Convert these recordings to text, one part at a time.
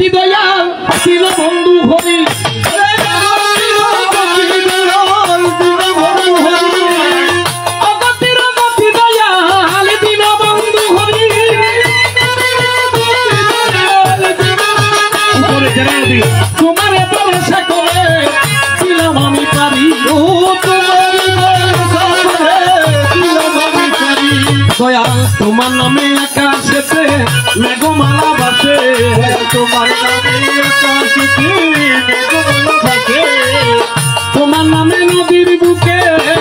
মতি দয়াল ছিল বন্ধু হরি তোমার ভরসা করে ছিলাম আমি পারি দয়াল তোমার নামে আকাশেতে মেঘমালা বাসে তোমার নামে আকাশেতে মেঘমালা বাসে তোমার নামে নদীর বুকে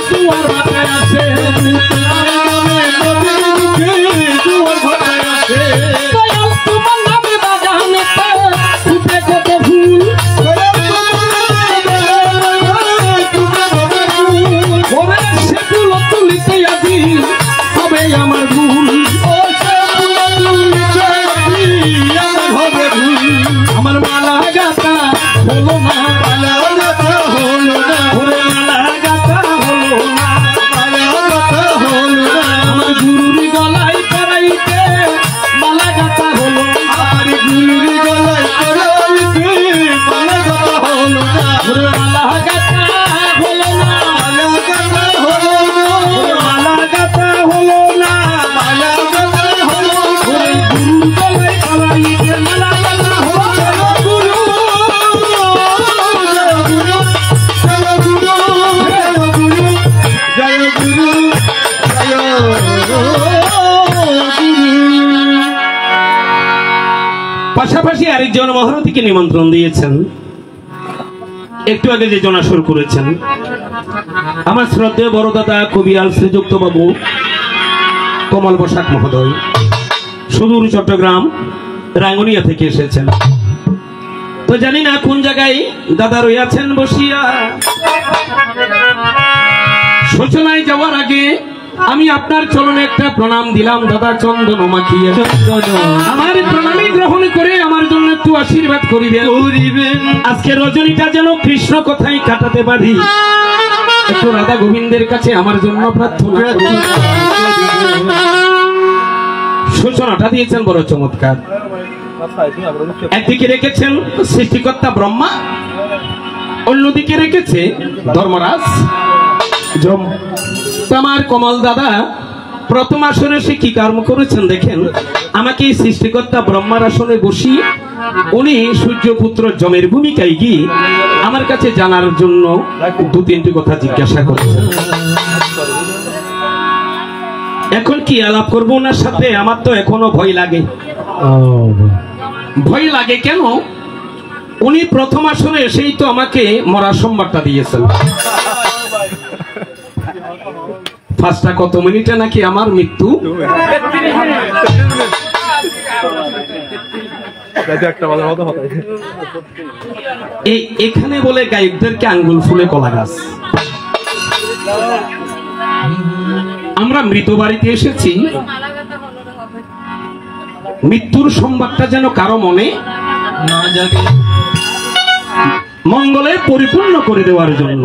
দুয়ার ভাতে আছে তোমার নামে নদীর বুকে দুয়ার ভাতে আছে দয়াল তোমার নামে বাগানেতে ফুটে কত ফুল ওরে সেগুলো তুলিতে আজি হবে আমার ভুল আমার মালা গাতা হলো না মালা গাতা হলো না ওরে মালা গাতা হলো না মালা গাতা হলো না আমার গুরুর গলায় পরাইতে মালা গাতা হলো আমার গুরুর গলায় পরাইতে মালা গাতা হলো না ওরে মালা গাতা হলো না মালা গাতা হলো না মালা গাতা হলো না মালা গাতা হলো ওরে গুরুর গলায় পরাইতে মালা গাতা হলো পাশাপাশি আরেকজন মহারথীকে নিমন্ত্রণ দিয়েছেন একটু আগে যে জনা শুরু করেছেন আমার শ্রদ্ধেয় বড় দাদা কবিয়াল শ্রীযুক্ত বাবু কমল বসাক মহোদয় সুদূর চট্টগ্রাম রাঙ্গুনিয়া থেকে এসেছেন তো জানি না কোন জায়গায় দাদা রইয়াছেন বসিয়া সূচনায় যাওয়ার আগে আমি আপনার চরণে একটা প্রণাম দিলাম দাদা চন্দন মাখিয়া আমার প্রণামী গ্রহণ করে আমার জন্য একটু আশীর্বাদ করিবেন আজকে রজনীটা যেন কৃষ্ণ কথাই কাটাতে পারি একটু রাধা গোবিন্দের কাছে আমার জন্য প্রার্থনা সূচনাটা দিয়েছেন বড় চমৎকার একদিকে রেখেছেন সৃষ্টিকর্তা ব্রহ্মা অন্যদিকে রেখেছে ধর্মরাজ আমার কমল দাদা প্রথম আসনে সে কি কর্ম করেছেন দেখেন আমাকে সৃষ্টিকর্তা ব্রহ্মার আসনে বসিয়ে উনি সূর্যপুত্র যমের ভূমিকায় গিয়ে আমার কাছে জানার জন্য দু তিনটি কথা জিজ্ঞাসা করেছেন এখন কি আলাপ করবো ওনার সাথে আমার তো এখনো ভয় লাগে ভয় লাগে কেন উনি প্রথম আসনে এসেই তো আমাকে মরার সংবাদটা দিয়েছেন ফার্স্টটা কত মিনিটে নাকি আমার মৃত্যু এখানে বলে গায়কদেরকে আঙ্গুল ফুলে কলা গাছ আমরা মৃত বাড়িতে এসেছি মৃত্যুর সংবাদটা যেন কারো মনে না জাগে মঙ্গলে পরিপূর্ণ করে দেওয়ার জন্য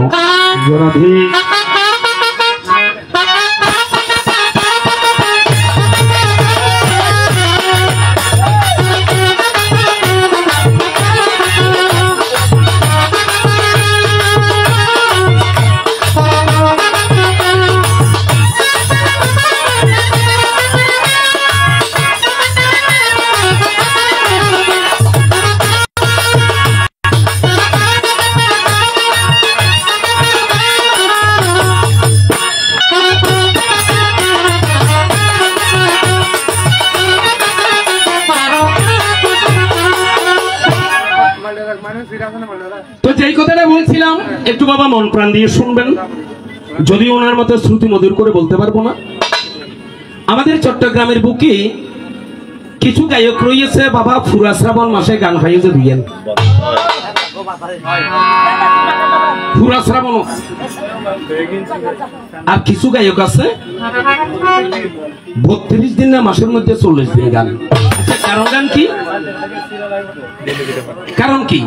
তো যেই কথাটা বলছিলাম একটু বাবা মন প্রাণ দিয়ে শুনবেন যদি ওনার মতো শ্রুতি মধুর করে বলতে পারবো না আমাদের চট্টগ্রামের বুকে কিছু গায়ক রয়েছে বাবা ফুরা শ্রাবণ মাসে গান হাইয়ে যে দিয়েন ফুরা শ্রাবণ আর কিছু গায়ক আছে 32 দিন না মাসের মধ্যে 40 দিন গান কারণ গান কি কারণ কি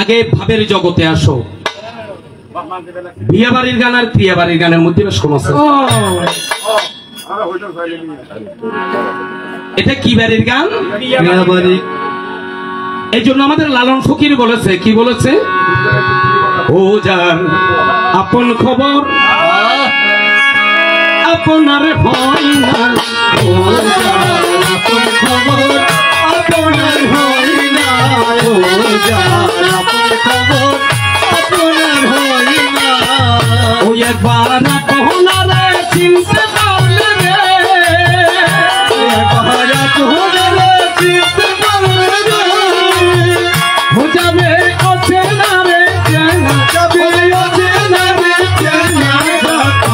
আগে ভাবের জগতে আসো বিয়ে বাড়ির গান আর প্রিয়া বাড়ির গানের মধ্যে সমস্যা এটা কি বাড়ির গান? এই জন্য আমাদের লালন ফকির বলেছে, কি বলেছে? ও যার আপন খবর আপনার হয় না, ও যার আপন খবর আপনার হয় না, ও যার আপন খবর আপনার হয় না। ও একবার আপনারে চিনতে পারলে রে, একবার আপনারে চিনতে পারলে রে, হো যাবে অচেনা রে চেনা, যাবে অচেনা রে চেনা,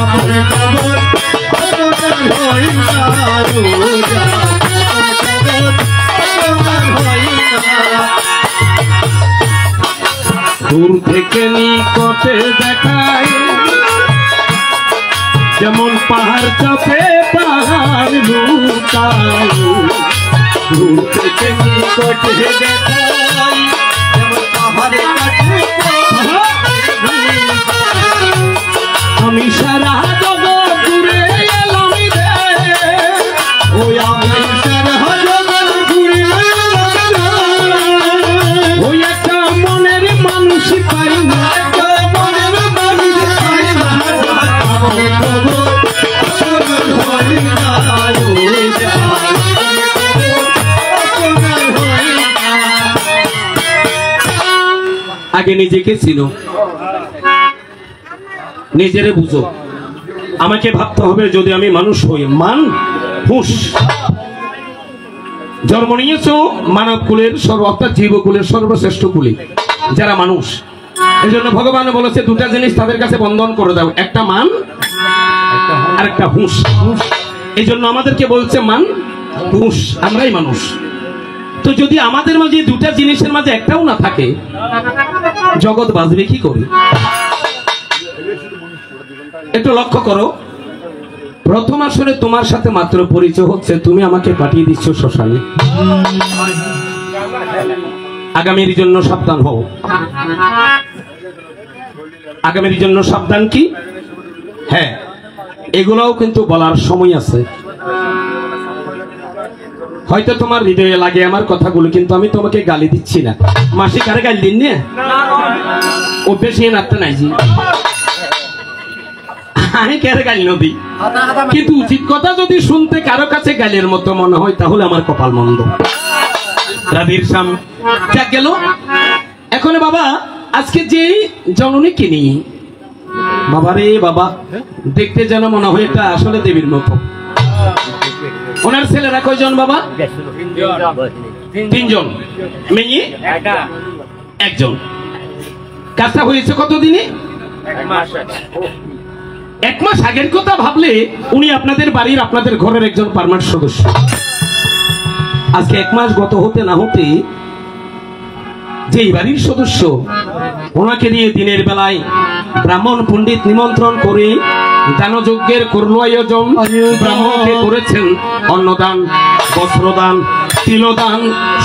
আপন খবর আপনার হয় না, ও যার আপন খবর আপনার হয় না। দূর থেকে নিকটে দেখায় যেমন পাহাড় চাপে পাহাড় লুকায়, দূর থেকে নিকটে দেখায় যেমন পাহাড় কাছে আমি সারা জগৎ ঘুরে এলাম রে, ওই আমি সারা জগৎ ঘুরে এলাম, ওই একটা মনের মানুষ পাই না, একটা মনের মানুষ পাই না, আগে নিজেকে চিনো, নিজেরে বুঝো। আমাকে ভাবতে হবে যদি আমি মানুষ হই, মান হুঁশ। জন্ম নিয়েছো মানব কুলের অর্থাৎ জীবকুলের সর্বশ্রেষ্ঠ কুলে যারা মানুষ। এই জন্য ভগবান বলেছে দুটা জিনিস তাদের কাছে বন্ধন করে দাও, একটা মান আর একটা হুঁশ। এই জন্য আমাদেরকে বলছে মান হুঁশ, আমরাই মানুষ। তো যদি আমাদের মাঝে দুটা জিনিসের মাঝে একটাও না থাকে, জগৎ বাঁচবে কি করে? একটু লক্ষ্য করো, প্রথম আসরে তোমার সাথে মাত্র পরিচয় হচ্ছে, তুমি আমাকে পাঠিয়ে দিচ্ছ শ্মশানে। আগামীর জন্য সাবধান হও। আগামীর জন্য সাবধান কি? হ্যাঁ, এগুলোও কিন্তু বলার সময় আছে। হয়তো তোমার হৃদয়ে লাগে আমার কথাগুলো, কিন্তু আমি তোমাকে গালি দিচ্ছি না। মাসি কারে গালি দিন না, ও বেশি নাড়তে নাই জি, আমি কারে গালি নদী। কিন্তু উচিত কথা যদি শুনতে কারো কাছে গালের মতো মনে হয়, তাহলে আমার কপাল মন্দ। রাধীর শাম যা গেল। এখন বাবা আজকে যে জননীকে নিয়ে, বাবা রে বাবা, দেখতে যেন মনে হয় এটা আসলে দেবীর মতো। ওনার ছেলেরা কয়জন বাবা? তিনজন, মেয়ে একজন। কাজটা হয়েছে কতদিনে? এক মাস আগের কথা ভাবলে উনি আপনাদের বাড়ির, আপনাদের ঘরের একজন পার্মানেন্ট সদস্য। আজকে এক মাস গত হতে না হতে যেই বাড়ির সদস্য, ওনাকে দিয়ে দিনের বেলায় ব্রাহ্মণ পণ্ডিত নিমন্ত্রণ করে দানযজ্ঞের করল আয়োজন। ব্রাহ্মণকে করেছেন অন্নদান, বস্ত্রদান, তিলদান,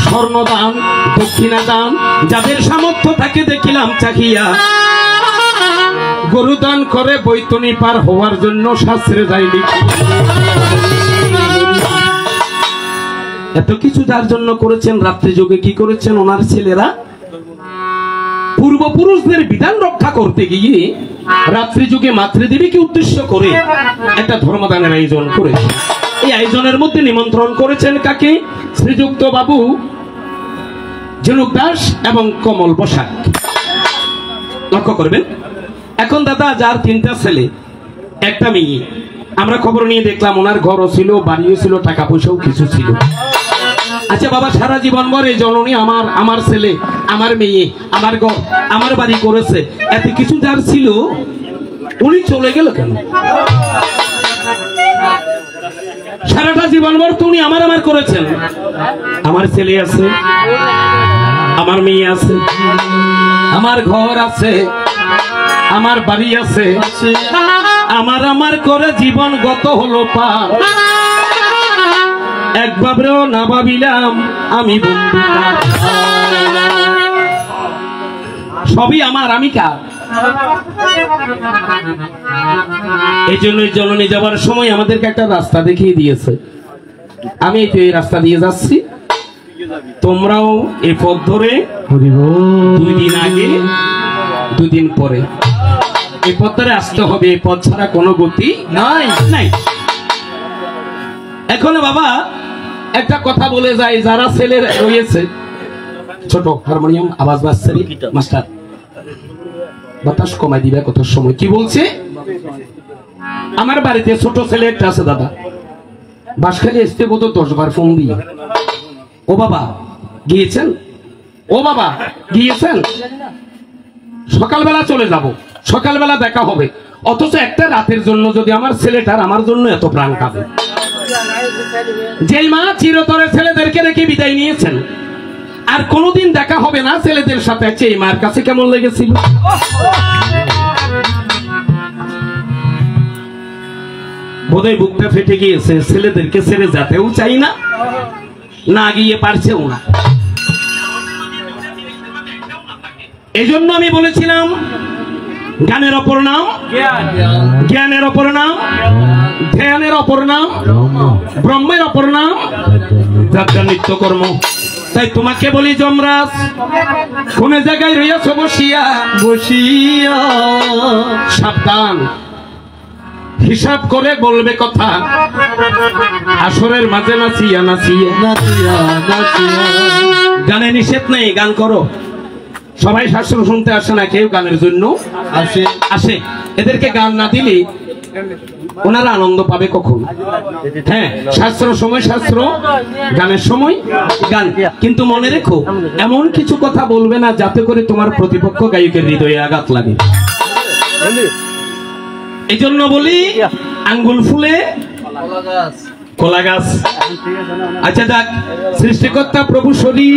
স্বর্ণদান, দক্ষিণাদান। যাদের সামর্থ্য থাকে দেখিলাম চাহিয়া, গরুদান করে বৈতনী পার হওয়ার জন্য শাস্ত্রে যায়নি। এত কিছু যার জন্য করেছেন, রাত্রি যুগে কি করেছেন ওনার ছেলেরা? পূর্বপুরুষদের বিধান রক্ষা করতে গিয়ে রাত্রি যুগে মাতৃদেবীকে উদ্দেশ্য করে একটা ধর্মদানের আয়োজন করেছেন। এই আয়োজনের মধ্যে নিমন্ত্রণ করেছেন কাকে? শ্রীযুক্ত বাবু ঝিনুক দাস এবং কমল বসাক। লক্ষ্য করবেন। এখন দাদা যার তিনটা ছেলে একটা মেয়ে, আমরা খবর নিয়ে দেখলাম ওনার ঘরও ছিল, বাড়িও ছিল, টাকা পয়সাও কিছু ছিল। আচ্ছা বাবা, সারা জীবন ভর এই জননী আমার ছেলে, আমার মেয়ে, আমার ঘর, আমার বাড়ি করেছে, এত কিছু যার ছিল, উনি চলে গেল কেন? সারাটা জীবন ভর তো উনি আমার করেছেন। আমার ছেলে আছে, আমার মেয়ে আছে, আমার ঘর আছে, আমার বাড়ি আছে, আমার করে জীবন গত হলো পা। একবারও না ভাবিলাম আমি বন্ধু, সবই আমার, আমি কার? এই জন্য জননী যাবার সময় আমাদেরকে একটা রাস্তা দেখিয়ে দিয়েছে। আমি এই রাস্তা দিয়ে যাচ্ছি, তোমরাও এই পথ ধরে 2 দিন আগে 2 দিন পরে এই পথ ধরে আসতে হবে। এই পথ ছাড়া কোনো গতি নাই নাই। এখন বাবা একটা কথা বলে যাই, যারা ছেলে রয়েছে ছোট হারমোনিয়াম আওয়াজ বাজছে মাস্টার, বাতাস কমাই দিবে কত সময়। কি বলছে? আমার বাড়িতে ছোট ছেলে একটা আছে দাদা, বাঁশখালী আসতে কত 10 বার ফোন দিয়ে, ও বাবা গিয়েছেন, ও বাবা গিয়েছেন, সকালবেলা চলে যাব, সকালবেলা দেখা হবে। অথচ একটা রাতের জন্য যদি আমার ছেলেটার আমার জন্য এত প্রাণ কাঁদে। যেই মা চিরতরে ছেলেদেরকে রেখে বিদায় নিয়েছেন, আর কোনোদিন দেখা হবে না ছেলেদের সাথে, এই মার কাছে কেমন লেগেছিল? বোধহয় বুকটা ফেটে গিয়েছে, ছেলেদেরকে ছেড়ে যেতেও চাই না, না গিয়ে পারছেও না। এই জন্য আমি বলেছিলাম গানের অপর নাম জ্ঞানের অপর নাম, ধ্যানের অপর নাম ব্রহ্মের অপর নাম যাত্রা নিত্যকর্ম। তাই তোমাকে বলি যমরাজ, কোন জায়গায় রইয়াছ বসিয়া বসিয়া, সাবধান হিসাব করে বলবে কথা, আসরের মাঝে নাচিয়া নাচিয়া নাচিয়া নাচিয়া। গানে নিষেধ নেই, গান করো। সবাই শাস্ত্র শুনতে আসে না, কেউ গানের জন্য আসে আসে। এদেরকে গান না দিলে ওনারা আনন্দ পাবে কখন? হ্যাঁ, শাস্ত্র সময় শাস্ত্র, গানের সময় গান। কিন্তু মনে রেখো, এমন কিছু কথা বলবে না যাতে করে তোমার প্রতিপক্ষ গায়কের হৃদয়ে আঘাত লাগে। এই জন্য বলি আঙ্গুল ফুলে কলা গাছ। আচ্ছা যাক, সৃষ্টিকর্তা প্রভু শরী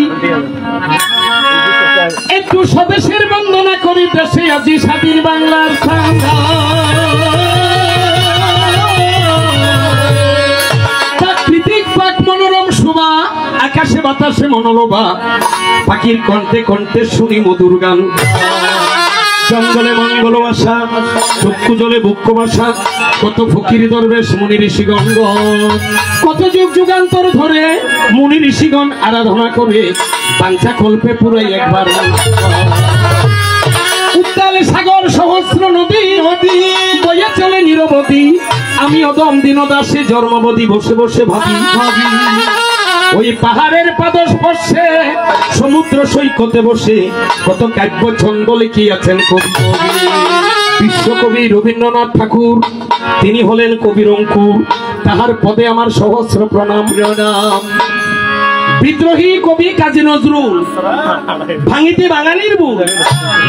একটু স্বদেশের বন্দনা করিতেছে আজি স্বাধীন বাংলার প্রাকৃতিক পাক মনোরম শোভা, আকাশে বাতাসে মনোলোভা, পাখির কণ্ঠে কণ্ঠে শুনি মধুর গান। জঙ্গলে মঙ্গল বাসা, চক্ষু জলে বুক্ষ বাসা, কত ফকির দরবেশ মুনি ঋষিগণ, কত যুগ যুগান্তর ধরে মুনি ঋষিগণ আরাধনা করে বাঞ্ছা কল্পে পুরাই একবার। উত্তালে সাগর সহস্র নদী নদী বয়ে চলে নিরবধি, আমি অদম দীনদাসে জন্মবধি বসে বসে ভাবি ভাবি। ওই পাহাড়ের পাদস্পর্শে সমুদ্র সৈকতে বসে কত কাব্য ছন্দ লিখিয়াছেন কবি। বিশ্বকবি রবীন্দ্রনাথ ঠাকুর, তিনি হলেন কবির অঙ্কুর, তাহার পদে আমার সহস্র প্রণাম প্রণাম। বিদ্রোহী কবি কাজী নজরুল, ভাঙিতে বাঙালির বুক,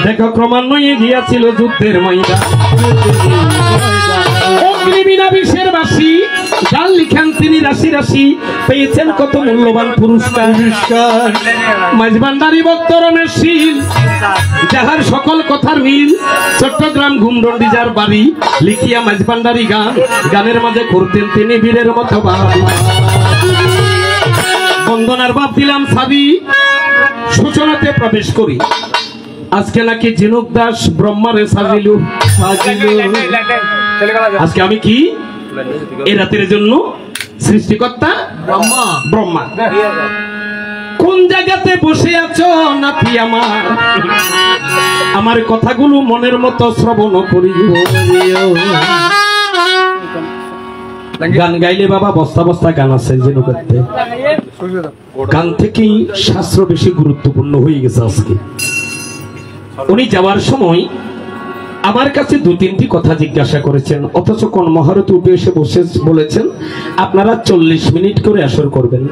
দেখো ক্রমান্বয়ে গিয়াছিল যুদ্ধের ময়দান। অগ্নিবীণা বিষের বাসী, গান লিখেন তিনি রাশি রাশি, পেয়েছেন কত মূল্যবান পুরস্কার। মাঝবান্ডারি বক্ত রমেশ শীল, যাহার সকল কথার মিল, চট্টগ্রাম ঘুমরন্ডি যার বাড়ি, লিখিয়া মাঝবান্ডারি গান, গানের মাঝে করতেন তিনি বীরের মতো বাপ। বন্দনার বাপ দিলাম সাবি, সূচনাতে প্রবেশ করি। আজকে নাকি ঝিনুক দাস ব্রহ্মারে সাজিলু সাজিলু। আজকে আমি কি এই রাতের জন্য সৃষ্টিকর্তা ব্রহ্মা ব্রহ্মা। কোন জায়গাতে বসে আছো নাতি আমার, আমার কথাগুলো মনের মতো শ্রবণ করিও। গান গাইলে বাবা বস্তা বস্তা গান আছে যেন করতে, গান থেকেই শাস্ত্র বেশি গুরুত্বপূর্ণ হয়ে গেছে আজকে। উনি যাওয়ার সময় আমার কাছে 2-3টি কথা জিজ্ঞাসা করেছেন, অথচ কোন মহারথী উঠে এসে বসে বলেছেন আপনারা 40 মিনিট করে আসর করবেন।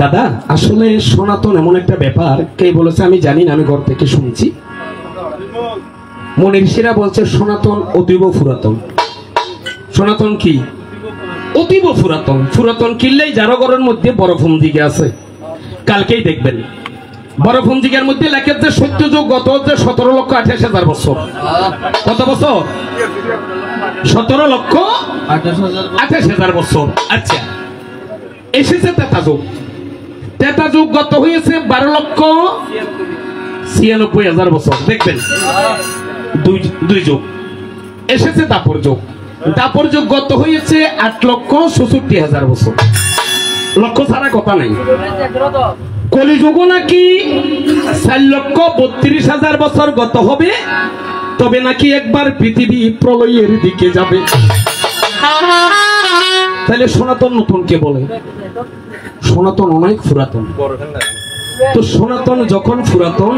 দাদা আসলে সনাতন এমন একটা ব্যাপার, কে বলেছে আমি জানি না, আমি ঘর থেকে শুনছি। মনি ঋষিরা বলছে সনাতন অতীব পুরাতন। সনাতন কি? অতীব পুরাতন। পুরাতন কিনলেই জারগরের মধ্যে বরফুম দিকে আছে, কালকেই দেখবেন বরফুম দিকের মধ্যে লেখের যে সত্যযুগ গত হচ্ছে 17,28,000 বছর। কত বছর? 17,28,000 বছর। আচ্ছা, এসেছে তেতা যুগ। তেতা যুগ গত হয়েছে 12,96,000 বছর। দেখবেন দুই যুগ এসেছে, তারপর যুগ দাপর যুগ গত হয়েছে 8,66,000 বছর। লক্ষ ছাড়া কথা নাই। কলিযুগ নাকি 4,32,000 বছর গত হবে, তবে নাকি একবার পৃথিবী প্রলয়ের দিকে যাবে। তাহলে সনাতন নতুন কে বলে? সনাতন অনেক পুরাতন। তো সনাতন যখন পুরাতন,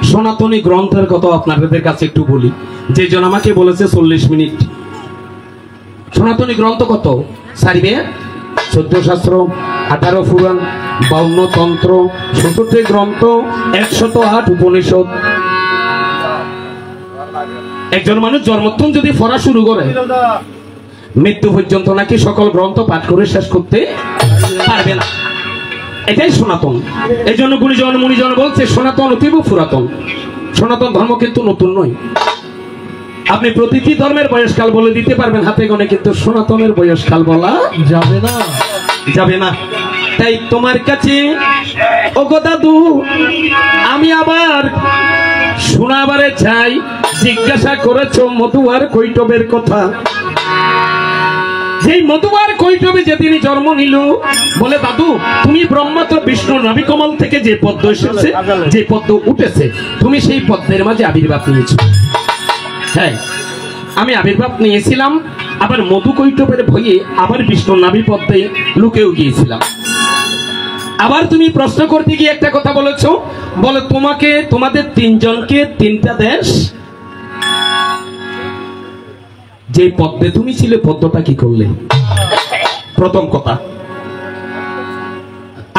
সনাতনী গ্রন্থের কথা আপনাদের কাছে একটু বলি। যে জন আমাকে বলেছে 40 মিনিট, সনাতনী গ্রন্থ কত? 4 বেদ, 14 শাস্ত্র, 18 পুরাণ, 52 তন্ত্র, 67 গ্রন্থ, 108 উপনিষদ। একজন মানুষ জন্মোত্তম যদি পড়া শুরু করে, মৃত্যু পর্যন্ত নাকি সকল গ্রন্থ পাঠ করে শেষ করতে পারবে না। এটাই সনাতন। এই জন্য গুণীজন মুনিজন বলছে সনাতন অতীব পুরাতন। সনাতন ধর্ম কিন্তু নতুন নয়। আপনি প্রতিটি ধর্মের বয়সকাল বলে দিতে পারবেন হাতে গণে, কিন্তু সনাতনের বয়সকাল বলা যাবে না, যাবে না। তাই তোমার কাছে ওগো দাদু আমি আবার শোনাবারে চাই, জিজ্ঞাসা করেছ মধুয়ার কৈটবের কথা। যেই মধুয়ার কৈটবে যেদিন জন্ম নিল, বলে দাদু তুমি ব্রহ্মা তো বিষ্ণু নাভিকমল থেকে যে পদ্ম এসেছে, যে পদ্ম উঠেছে, তুমি সেই পদ্মের মাঝে আবির্ভাব নিয়েছো। হ্যাঁ, আমি আবির্ভাব নিয়েছিলাম, আবার মধু কৈটবের ভয়ে আবার বিষ্ণু নাভি পদ্মে লুকেও গিয়েছিলাম। আবার তুমি প্রশ্ন করতে গিয়ে একটা কথা বলেছো, বলে তোমাকে তোমাদের 3 জনকে 3টা দেশ, যে পদ্মে তুমি ছিলে পদ্মটা কি করলে? প্রথম কথা,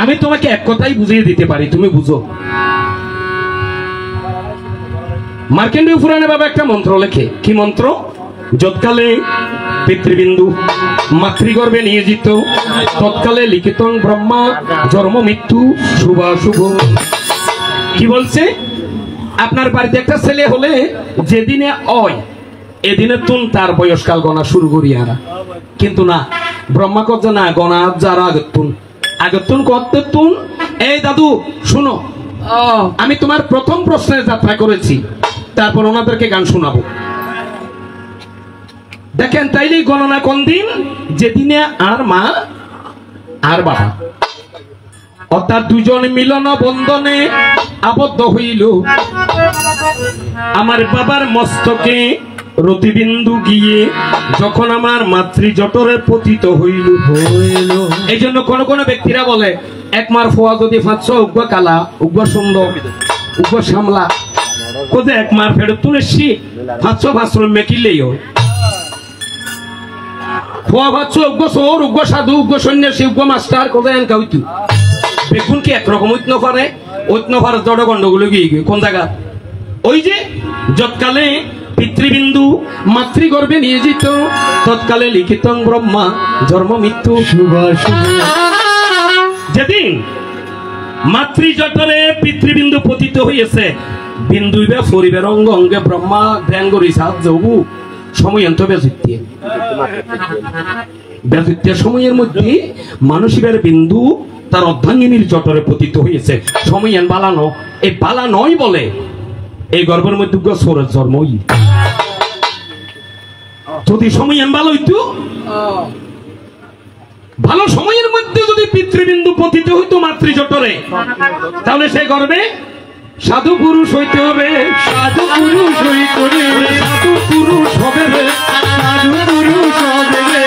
আমি তোমাকে এক কথাই বুঝিয়ে দিতে পারি, তুমি বুঝো। মার্কেন্ডীয় পুরাণে বাবা একটা মন্ত্র লেখে। কি মন্ত্র? যৎকালে পিতৃবিন্দু মাতৃগর্ভে নিয়োজিত, তৎকালে লিখিত ব্রহ্মা জন্ম মৃত্যু শুভাশুভ। কি বলছে? আপনার বাড়িতে একটা ছেলে হলে যেদিনে অয় এদিনে তুন তার বয়সকাল গণা শুরু করি আরা, কিন্তু না, ব্রহ্মা কত না গণা যারা আগতুন করতে তুন। এই দাদু শুনো, আমি তোমার প্রথম প্রশ্নের যাত্রা করেছি, তারপর ওনাদেরকে গান শোনাবো। দেখেন তাইলে গণনা কোন দিন? যেদিনে আর মা আর বাবা, অর্থাৎ 2 জন মিলন বন্ধনে আবদ্ধ হইল। আমার বাবার মস্তকে রতিবিন্দু গিয়ে যখন আমার মাতৃ জঠরে পতিত হইল। এই জন্য কোন কোন ব্যক্তিরা বলে একমার ফোয়া যদি 500 উগ্র কালা, উগ্র সুন্দর, উগ্র সামলা, কোথায় একমার ফেরত তুলেছি 500 মেকিলেও ফোয়া 500 উগ্র সোর, উগ্র সাধু, উগ্র সন্ন্যাসী, উগ্র মাস্টার, কোথায় এনকা হইতু। বেগুন কি একরকম ঐত্ন করে? ঐত্ন করে জড় গন্ডগুলো গিয়ে কোন জায়গা? ওই যে যৎকালে পিতৃবিন্দু মাতৃগর্ভে নিয়োজিত, তৎকালে লিখিত ব্রহ্মা জন্ম মৃত্যু শুভাশুভ। যেদিন মাতৃ জঠরে পিতৃবিন্দু পতিত হইয়াছে, বিন্দু পরিবার অঙ্গ অঙ্গে ব্রহ্মা ধ্যাঙ্গরি সাহায্য সময় অন্ত ব্যাধিত্বের সময়ের মধ্যে মানসিকের বিন্দু তার অর্ধাঙ্গিনীর জঠরে পতিত হয়েছে। সময় বালানো, এই বালা নয় বলে এই গর্ভের মধ্যে সোরের জন্মই। যদি সময় ভালো হইতো, ভালো সময়ের মধ্যে যদি পিতৃবিন্দু পতিত হইতো মাতৃ জঠরে, তাহলে সেই গর্ভে সাধু পুরুষ হইতে হবে। সাধু পুরুষ হইতে, সাধু পুরুষ হবে রে, সাধু পুরুষ হবে রে।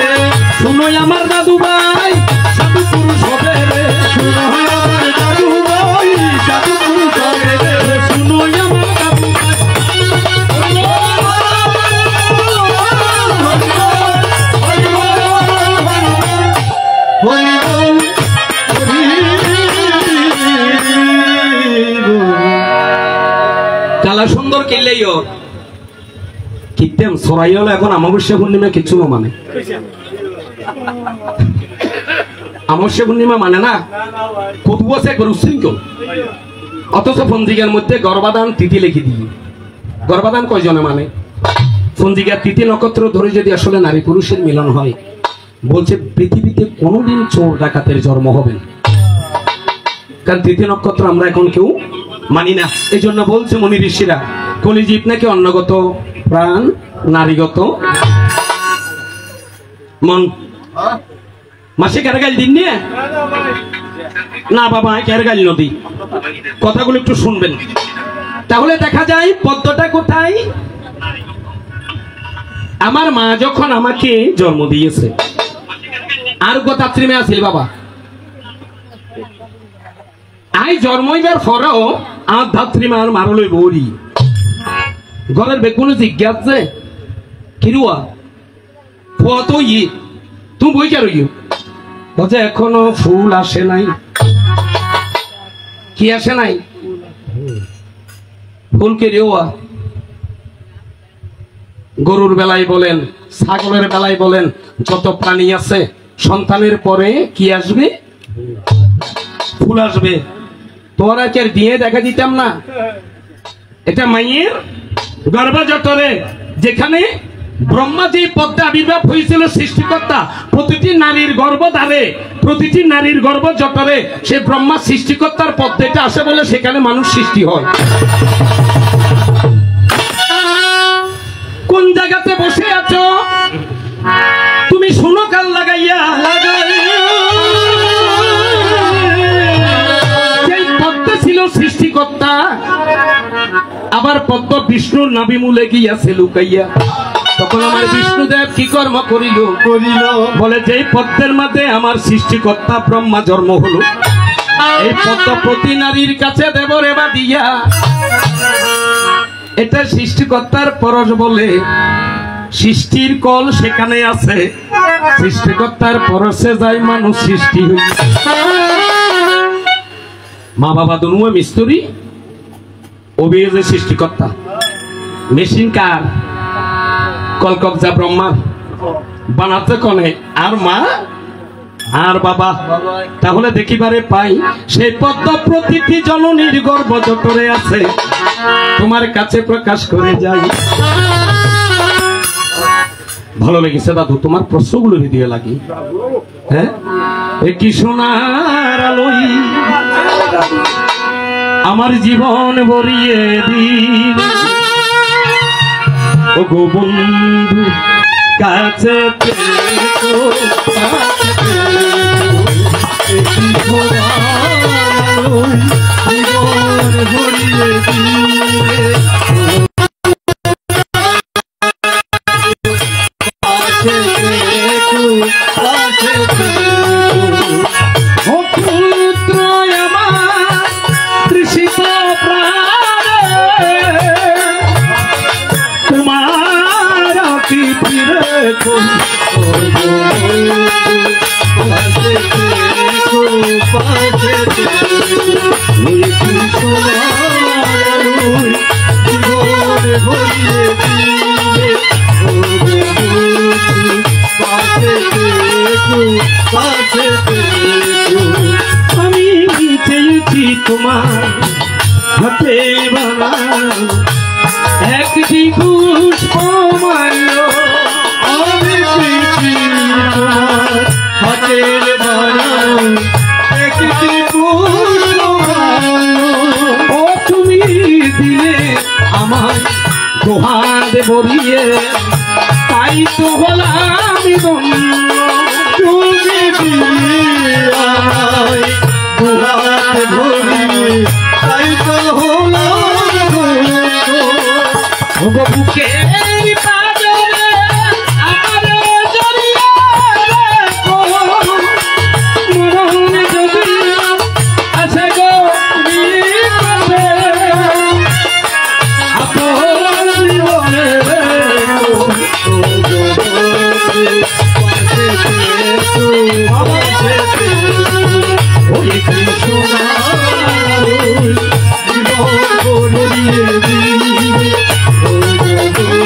শুনো আমার দাদু ভাই, সাধু পুরুষ হবে রে। শুনো আমার দাদু ভাই, সাধু পুরুষ হবে রে। শুনো আমার দাদু ভাই। কালা সুন্দর কিনলেইও কিতেম সরাই হলো এখন অমাবস্যা পূর্ণিমা কিছু মানে, অমাবস্যা পূর্ণিমা মানে না, কত আছে একবার উচ্ছৃঙ্খল। অথচ পঞ্জিকার মধ্যে গর্ভাধান তিথি লিখে দিই। গর্ভাধান কয়জনে মানে? পঞ্জিকার তিথি নক্ষত্র ধরে যদি আসলে নারী পুরুষের মিলন হয়, বলছে পৃথিবীতে কোনোদিন চোর ডাকাতের জন্ম হবে না, কারণ তিথি নক্ষত্র আমরা এখন কেউ মানি না। এই জন্য বলছে মুনি ঋষিরা, কলিজীব নাকি অন্নগত প্রাণ নারীগত। মন মাসে কারে গাইল দিন নিয়ে না বাবা কারে গাইল নদী কথাগুলো একটু শুনবেন তাহলে দেখা যায় পদ্মটা কোথায় আমার মা যখন আমাকে জন্ম দিয়েছে আর গোতাত্রী মেয়ে আছিল বাবা আই জন্মইবার পরেও আমার ধাত্রী মার মারলই বৌরি ঘরের বেগুন জিজ্ঞাসা কিরুয়া কত ই তুমি বই কে রইও বলছে এখনো ফুল আসে নাই কি আসে নাই ফুল কে রেওয়া গরুর বেলায় বলেন ছাগলের বেলায় বলেন যত প্রাণী আছে সন্তানের পরে কি আসবে ফুল আসবে তোরা কে দিয়ে দেখা দিতাম না এটা মাইয়ের গর্ভজঠরে যেখানে ব্রহ্মা যে পদ্মে আবির্ভাব হয়েছিল সৃষ্টিকর্তা প্রতিটি নারীর গর্ভধারে প্রতিটি নারীর গর্ভজঠরে সে ব্রহ্মা সৃষ্টিকর্তার পদ্মেটা আসে বলে সেখানে মানুষ সৃষ্টি হয় কোন জায়গাতে বসে আছো তুমি শুনো কাল লাগাইয়া যেই পদ্মে ছিল সৃষ্টিকর্তা আবার পদ্ম বিষ্ণুর নাভি মূলে গিয়াছে লুকাইয়া তখন আমার বিষ্ণুদেব কি কর্ম করিল বলে যে পদ্মের মধ্যে আমার সৃষ্টিকর্তা ব্রহ্মা জন্ম হলো এই পদ্ম প্রতি নারীর কাছে দেব রেবা দিয়া এটা সৃষ্টিকর্তার পরশ বলে সৃষ্টির কল সেখানে আছে সৃষ্টিকর্তার পরশে যায় মানুষ সৃষ্টি হইল মা বাবা দুনুয়া মিস্ত্রি অভিযোগ সৃষ্টিকর্তা মেশিন কার কলকবজা ব্রহ্মা বানাতে কনে আর মা আর বাবা তাহলে দেখিবারে পাই সেই পদ্ম প্রতিটি জননীর গর্ভজঠরে আছে তোমার কাছে প্রকাশ করে যাই ভালো লেগেছে দাদু তোমার প্রশ্নগুলো হৃদয়ে লাগি হ্যাঁ কি সোনার আলোই আমার জীবন ভরিয়ে দিন ও গো বন্ধু কাছে জীবন ভরিয়ে দিন আমি চেয়েছি তোমার হাতে বানানো একটি পুষ্প মাল্য আমি চেয়েছি তোমার হাতের বানানো একটি পুষ্প মাল্য ও তুমি দিলে আমার দোহাত ভরিয়ে তাই তো হলাম তুমি দিলে আমার দোহাত ভরিয়ে তাই তো হলাম বুকে Oh,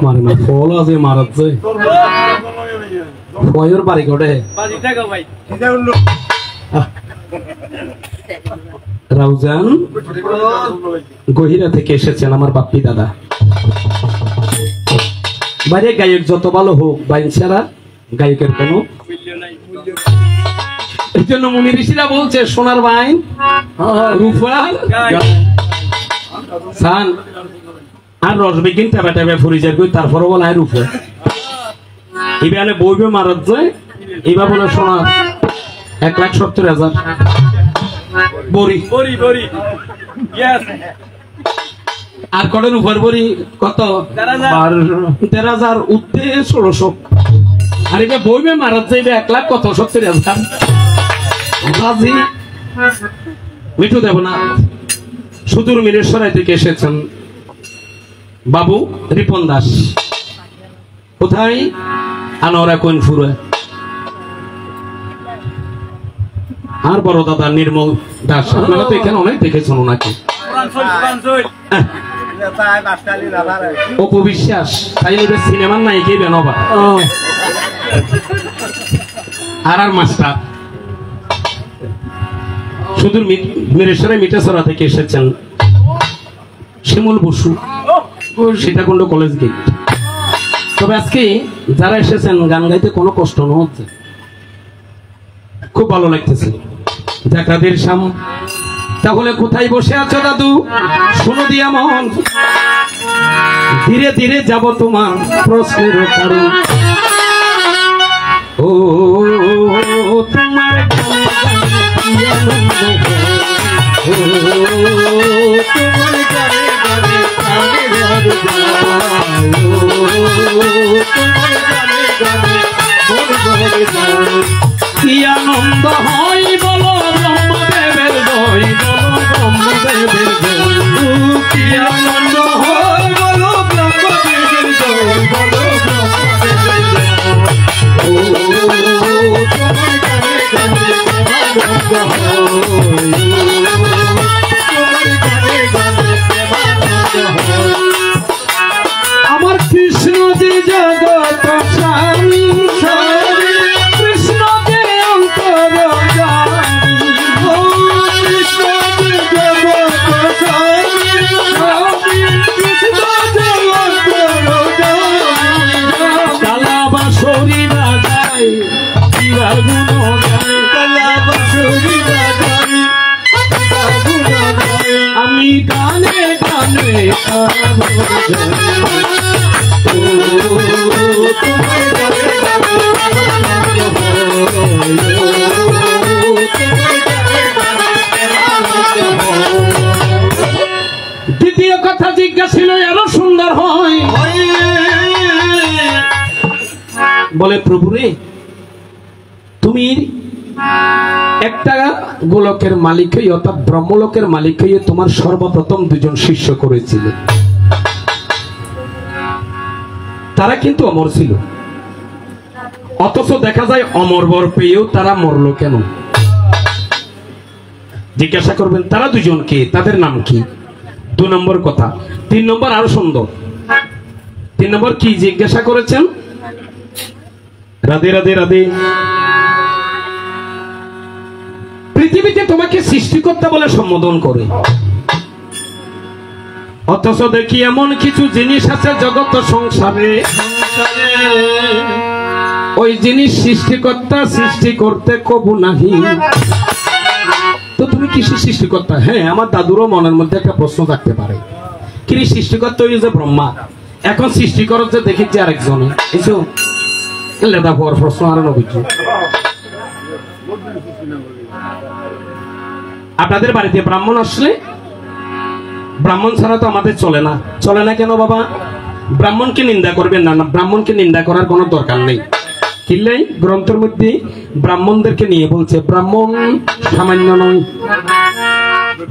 মানে না ফল আছে মারাচ্ছে ফয়ের বাড়ি ঘটে রাউজান গহিরা থেকে এসেছেন আমার বাপ্পি দাদা। বাইরে গায়ক যত ভালো হোক বাইন ছাড়া গায়কের কোনো এই জন্য মুনি ঋষিরা বলছে সোনার বাইন রূপার সান আর রসবিগিন টেবা টেবা ফুরি যায় তারপরে বলে আর রূপে এবারে বইবে মারাত যায় এবার বলে সোনা 1,70,000 বড়ি বড়ি বড়ি আর কটের উপর বড়ি কত 13,000 উঠতে 1600 আর এটা বইবে মারাত যাইবে 1,70,000 রাজি মিঠু দেব না সুদূর মিরেশ্বরাই থেকে এসেছেন বাবু রিপন দাস। কোথায়? আনোয়ারা কোইনপুরে। আর বড় দাদা নির্মল দাস। আপনারা তো এখানে অনেক দেখেছেন ওনাকে। অপু বিশ্বাস তাই সিনেমার নায়িকা বেনবা আর মাস্টার সুদূর মিরেশ্বরে মিঠাছড়া থেকে এসেছেন শিমুল বসু সীতাকুণ্ড কলেজ গেট। তবে আজকে যারা এসেছেন গান গাইতে কোনো কষ্ট না হচ্ছে, খুব ভালো লাগতেছে দেখাদের সাম। তাহলে কোথায় বসে আছো দাদু শোনো দিয়া মন, ধীরে ধীরে যাব তোমার প্রশ্নের কারণ। ও তোমার কি আনন্দ হয় বলো ব্রহ্মদেবের জয়, বলো ব্রহ্মদেবের জয়। কি আনন্দ হয় বলো ব্রহ্মদেবের জয়, বলো ব্রহ্মদেবের জয়। ও তোমার গানে গানে আনন্দ হয়, তোমার গানে গানে আনন্দ হয়। আমার কৃষ্ণ যে জগৎ স্বামী, কৃষ্ণ যে অন্তর জানি, ও কৃষ্ণ যে জগৎ স্বামী, কৃষ্ণ যে অন্তর জানি। কালা বাঁশরি বাজায় শিবা গুণ গায়, কালা বাঁশরি বাজায় শিবা গুণ গায়। আমি গানে গানে দ্বিতীয় কথা জিজ্ঞাসা ছিল আরো সুন্দর হয় বলে প্রভু রে তুমি একটা গোলকের মালিক হয়ে অর্থাৎ ব্রহ্মলোকের মালিক হয়ে তোমার সর্বপ্রথম দুজন শিষ্য করেছিল, তারা কিন্তু অমর ছিল, অথচ দেখা যায় অমর বর পেয়েও তারা মরল কেন? জিজ্ঞাসা করবেন তারা দুজনকে, তাদের নাম কি? 2 নম্বর কথা। 3 নম্বর আরো সুন্দর। 3 নম্বর কি জিজ্ঞাসা করেছেন? রাধে রাধে রাধে। পৃথিবীতে তোমাকে সৃষ্টিকর্তা বলে সম্বোধন করে, অথচ দেখি এমন কিছু জিনিস আছে জগৎ সংসারে, ওই জিনিস সৃষ্টিকর্তা সৃষ্টি করতে কবু নাহি। তো তুমি কিসের সৃষ্টিকর্তা? হ্যাঁ, আমার দাদুরও মনের মধ্যে একটা প্রশ্ন থাকতে পারে, কি সৃষ্টিকর্তা ওই যে ব্রহ্মা, এখন সৃষ্টি করতে দেখেছি আরেকজনে এসো লেদা হওয়ার প্রশ্ন আরো নবীজি। আপনাদের বাড়িতে ব্রাহ্মণ আসলে, ব্রাহ্মণ ছাড়া তো আমাদের চলে না। চলে না কেন বাবা? ব্রাহ্মণকে নিন্দা করবেন না, ব্রাহ্মণকে নিন্দা করার কোনো দরকার নেই। কিনলেই গ্রন্থের মধ্যে ব্রাহ্মণদেরকে নিয়ে বলছে ব্রাহ্মণ সামান্য নয়।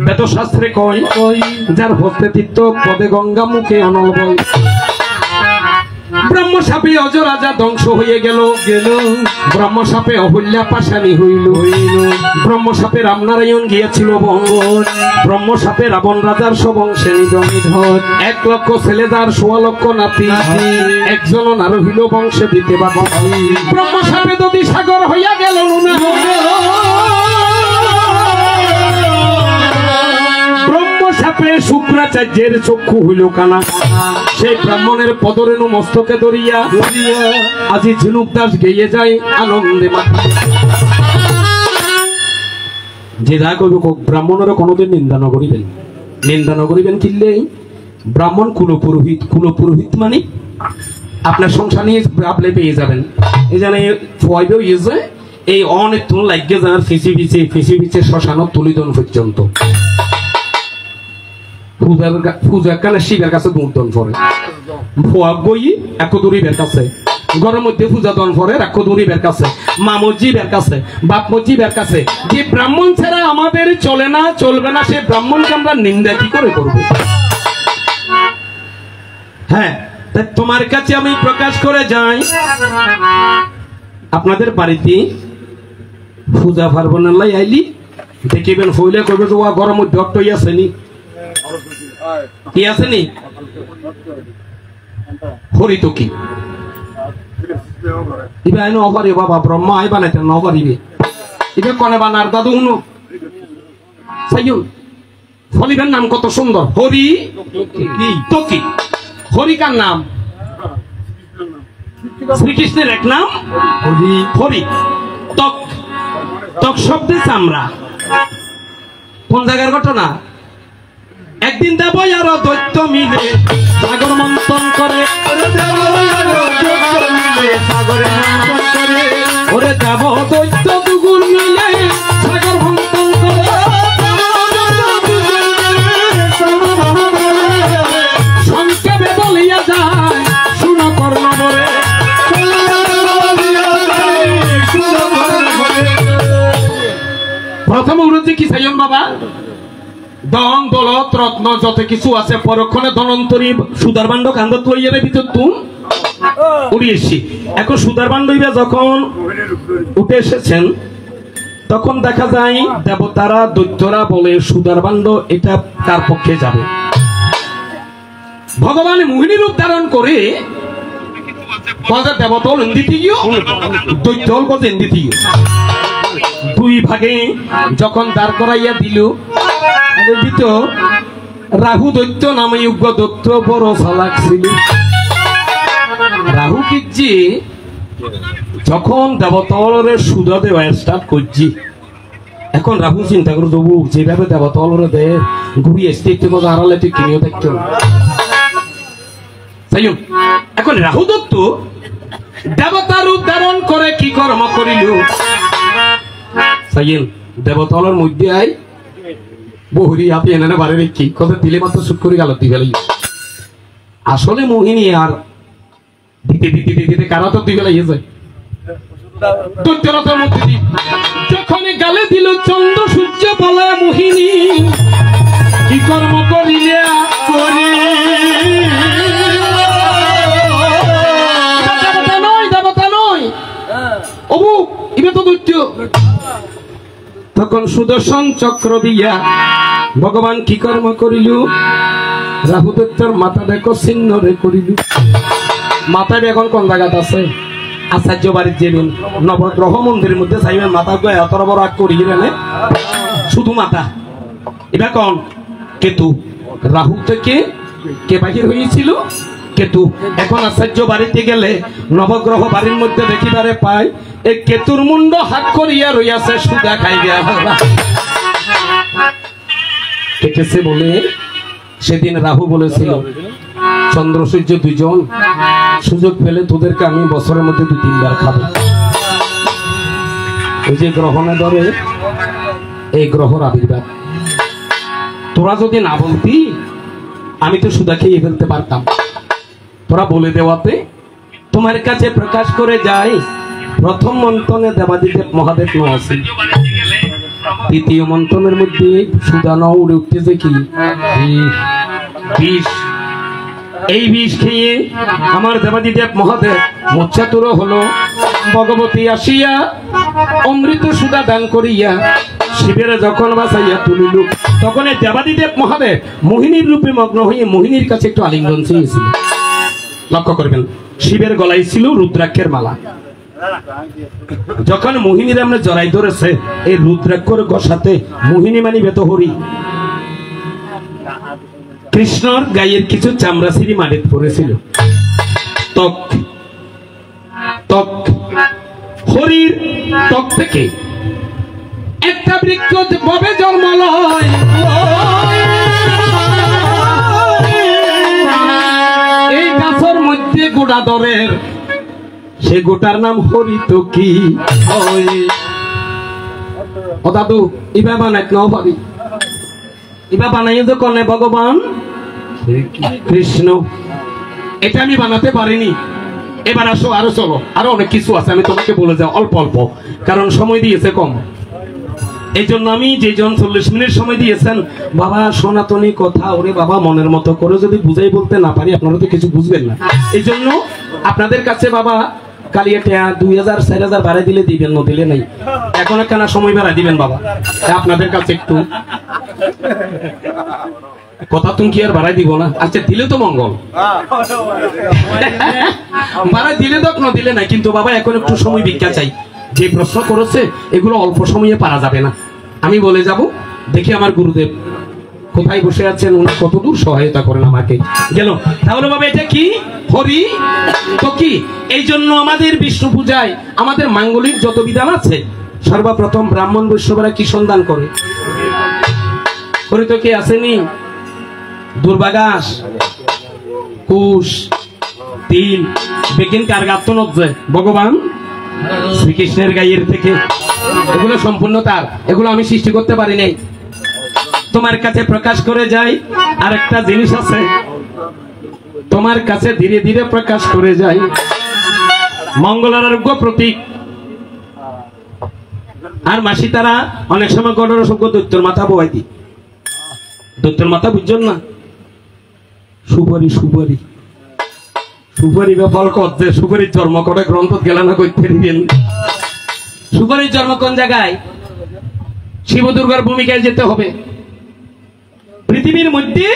বেদশাস্ত্রে কয় যার হস্তে তীর্থ পদে গঙ্গা মুখে অনল বয়। ব্রহ্ম সাপে অজরাজা ধ্বংস হয়ে গেল ব্রহ্ম সাপে অহল্যা পাশানি হইল ব্রহ্ম সাপে রামনারায়ণ গিয়েছিল বঙ্গ ব্রহ্ম সাপে রাবণ রাজার সবংশে নিধন 1 লক্ষ ছেলেদার 16 লক্ষ নাতি একজন আর হইল বংশে দিতে বাবা ব্রহ্ম সাপে নদী সাগর হইয়া গেল না শুক্রাচার্যের চক্ষু হইল কানা সেই ব্রাহ্মণের পদরেণু মস্তকে ধরিয়া আজি ঝিনুক দাস গেয়ে যায় আনন্দে যে যা করবে ব্রাহ্মণের কোনোদিন নিন্দা ন করিবেন কিনলে ব্রাহ্মণ কুলপুরোহিত মানে আপনার সংসার নিয়ে আপনি পেয়ে যাবেন এই জানে ফয়বেও ইয়েছে এই অনেক তুল লাগিয়ে যাওয়ার ফিসি বিচে শ্মশানত তুলিদন পর্যন্ত পূজার কালে শিবের কাছে দুর্দন পরে ভোয়াক বই এক দূরীবের কাছে ঘরের মধ্যে পূজা দন পরে এক দূরীবের কাছে মা মসজিদের কাছে বাপ মসজিদের কাছে যে ব্রাহ্মণ ছাড়া আমাদের চলে না চলবে না সে ব্রাহ্মণকে আমরা নিন্দা কি করে করব হ্যাঁ তাই তোমার কাছে আমি প্রকাশ করে যাই আপনাদের বাড়িতে পূজা পার্বণ আইলি দেখিবেন ফইলে করবে তো ঘরের মধ্যে অট্টই আসেনি কি আসেনি হরিত কি ইবে আইন অপারি বাবা ব্রহ্মা আই বানাইতে ন পারিবে ইবে কনে বানার দাদু হুনো সাইয়ুন ফলিবেন নাম কত সুন্দর হরি তকি হরিকার নাম শ্রীকৃষ্ণের এক নাম হরি হরি তক তক শব্দে চামড়া কোন জায়গার ঘটনা একদিন দেব আর দৈত্য মিলে সাগর মন্থন করে ওরে দেব দৈত্য দুগুণ মিলে সাগর মন্থন করে সংক্ষেপে বলিয়া যায় শুনো কর্ণ বলে প্রথম উরুজি কি সাইয়ন বাবা ধন দৌলত রত্ন যত কিছু আছে পরক্ষণে ধনন্তরী সুদারবান্ড কান্দত লইয়ারে ভিতর তুম উড়িয়েছি এখন সুদারবান্ডইরা যখন উঠে এসেছেন তখন দেখা যায় দেবতারা দৈত্যরা বলে সুদারবান্ড এটা তার পক্ষে যাবে ভগবান মোহিনীর উদ্ধারণ করে দেবতল ইন্দিতে গিয়ে দৈত্যল কত ইন্দিতে গিয়ে দুই ভাগে যখন দাঁড় করাইয়া দিল রাহু দৈত্য নামে উগ্র দৈত্য বড় চালাক ছিল রাহু কিজি যখন দেবতলের সুদা দেওয়া স্টার্ট করছি এখন রাহু চিন্তা করে দেবো যেভাবে দেবতলের দে ঘুরি আসতে একটু কথা হারালে তুই কিনেও দেখতে এখন রাহু দত্ত দেবতার উদ্ধারণ করে কি কর্ম করিল দেবতলের মধ্যে আই বহুরি হাতে এনে বাড়ি রেখি কথা দিলে মাত্র সুখ করে গেল দিবে আসলে মোহিনী আর দিতে দিতে দিতে কারা তো দিবে লাগিয়েছে দৈত্যরতার মধ্যে যখন গালে দিল চন্দ্র সূর্য বলা মোহিনী কি কর্ম করিলে দেবতা নয় অবু ইবে তো দৈত্য তখন সুদর্শন চক্র দিয়া ভগবান কি কর্ম করিল রাহু দৈত্যর মাথা দেখো ছিন্ন রে করিল মাথায় এখন কোন জায়গাত আছে আচার্য বাড়ির যেদিন নবগ্রহ মন্দিরের মধ্যে চাইবেন মাথা গো এত বড় আগ করি গেলে শুধু মাথা এটা কোন কেতু রাহু থেকে কে বাহির হয়েছিল কেতু এখন আচার্য বাড়িতে গেলে নবগ্রহ বাড়ির মধ্যে দেখিবারে পায় এই কেতুর মুন্ড হাত করিয়া রইয়াছে সুদা খাইয়া কেটেছে বলে সেদিন রাহু বলেছিল চন্দ্র সূর্য দুইজন সুযোগ পেলে তোদেরকে আমি বছরের মধ্যে 2-3 বার খাবো ওই যে গ্রহণে ধরে এই গ্রহর আবির্ভাব তোরা যদি না বলতি আমি তো সুদা খেয়ে ফেলতে পারতাম তোরা বলে দেওয়াতে তোমার কাছে প্রকাশ করে যাই প্রথম মন্থনে দেবাদিদেব মহাদেব ন আছে দ্বিতীয় মন্থনের মধ্যে সুদা ন উড়ে উঠতেছে কি বিষ এই বিষ খেয়ে আমার দেবাদিদেব মহাদেব মোচ্ছাতুর হলো। ভগবতী আসিয়া অমৃত সুধা দান করিয়া শিবের যখন বাঁচাইয়া তুলিল, তখন এই দেবাদিদেব মহাদেব মোহিনীর রূপে মগ্ন হয়ে মোহিনীর কাছে একটু আলিঙ্গন চেয়েছিল। লক্ষ্য করবেন, শিবের গলায় ছিল রুদ্রাক্ষের মালা। যখন মোহিনীর আমরা জড়াই ধরেছে এই রুদ্রাক্ষর গসাতে, মোহিনী মানি বেত হরি, কৃষ্ণর গায়ের কিছু চামড়া সিঁড়ি মাটিতে পড়েছিল। ত্বক ত্বক হরির ত্বক থেকে একটা বৃক্ষ ববে জন্ম লয়। এই গাছের মধ্যে গোটা দরের, সে গোটার নাম হরিতকি। ও দাদু ইবা বানাই নাও পারি, ইবা বানাইয়ে তো কনে ভগবান কৃষ্ণ। এটা আমি বানাতে পারিনি। এবার আসো, আরো চলো, আরো অনেক কিছু আছে, আমি তোমাকে বলে যাও অল্প অল্প, কারণ সময় দিয়েছে কম। এই জন্য আমি যেজন 40 মিনিট সময় দিয়েছেন, বাবা সনাতনী কথা ওরে বাবা মনের মতো করে যদি বুঝাই বলতে না পারি আপনারা তো কিছু বুঝবেন না। এই জন্য আপনাদের কাছে বাবা কালিয়াটা 2000 4000 বাড়াই দিলে দিবেন, না দিলে নাই। এখন একখানা সময় বাড়াই দিবেন বাবা, আপনাদের কাছে একটু কথা তুমি কি আর বাড়াই দিব না? আচ্ছা দিলে তো মঙ্গল, বাড়াই দিলে তো না দিলে নাই, কিন্তু বাবা এখন একটু সময় ভিক্ষা চাই। যে প্রশ্ন করেছে এগুলো অল্প সময়ে পারা যাবে না, আমি বলে যাব। দেখি আমার গুরুদেব কোথায় বসে আছেন, উনি কতদূর সহায়তা করেন আমাকে। গেল তাহলে বাবা এটা কি হরি তো কি? এই জন্য আমাদের বিষ্ণু পূজায় আমাদের মাঙ্গলিক যত বিধান আছে, সর্বপ্রথম ব্রাহ্মণ বৈষ্ণবরা কি সন্ধান করে? হরি তো কি আসেনি? দুর্বাঘাস, কুশ, তিল, বেগিন কার গাত্তনত যায় ভগবান শ্রীকৃষ্ণের গায়ের থেকে। এগুলো সম্পূর্ণ তার, এগুলো আমি সৃষ্টি করতে পারি নাই, তোমার কাছে প্রকাশ করে যাই। আর একটা জিনিস আছে, তোমার কাছে ধীরে ধীরে প্রকাশ করে যাই। মঙ্গল আরোগ্য প্রতীক। আর মাসি তারা অনেক সময় গড়ের অসংখ্য দৈত্যর মাথা বোয়াই দি। দৈত্যর মাথা বুঝছেন না? সুপারি সুপারি সুপারি বা ফল করছে, সুপারির জন্ম করে গ্রন্থ গেলা না করতে দিবেন। সুপারির জন্ম কোন জায়গায়? শিব দুর্গার ভূমিকায় যেতে হবে। পৃথিবীর মধ্যে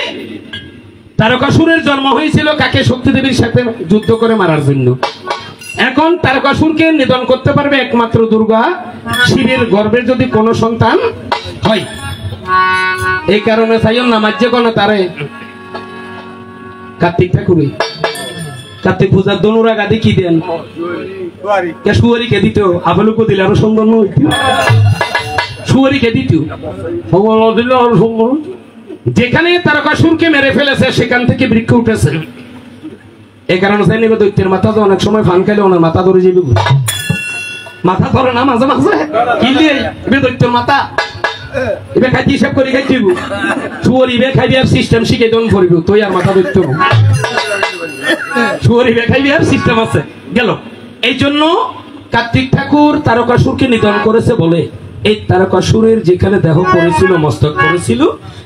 তারকাসুরের জন্ম হয়েছিল কাকে? শক্তি দেবীর সাথে যুদ্ধ করে মারার জন্য। এখন তারকাসুরকে নিধন করতে পারবে একমাত্র দুর্গা। শিবের গর্ভে যদি কোনো সন্তান হয়, এই কারণে সাইন নামাজ যে কোনো তারে কার্তিক ঠাকুরই কার্তিক পূজার দনুরা গাদি কি দেন? সুয়ারিকে দিত, আবলুকে দিলে আরো সুন্দর হইত। সুয়ারিকে দিত, দিলে আরো সুন্দর। যেখানে তারকাসুরকে মেরে ফেলেছে সেখান থেকে বৃক্ষ উঠেছে। এই কারণে চাই নেবে দৈত্যের মাথা তো অনেক সময় ফান খাইলে ওনার মাথা ধরে যাবে। মাথা ধরে না মাঝে মাঝে কি দিয়ে দৈত্যের মাথা এবার খাইতে হিসাব করে খাইতে সুয়ারি বে খাইবি আর সিস্টেম শিখে দন করিব তুই আর মাথা ধরতে সুয়ারি বে খাইবি আর সিস্টেম আছে। গেল এই জন্য কার্তিক ঠাকুর তারকাসুরকে নিধন করেছে বলে এই তারকাসুরের যেখানে দেহ পড়েছিল, মস্তক পড়েছিল,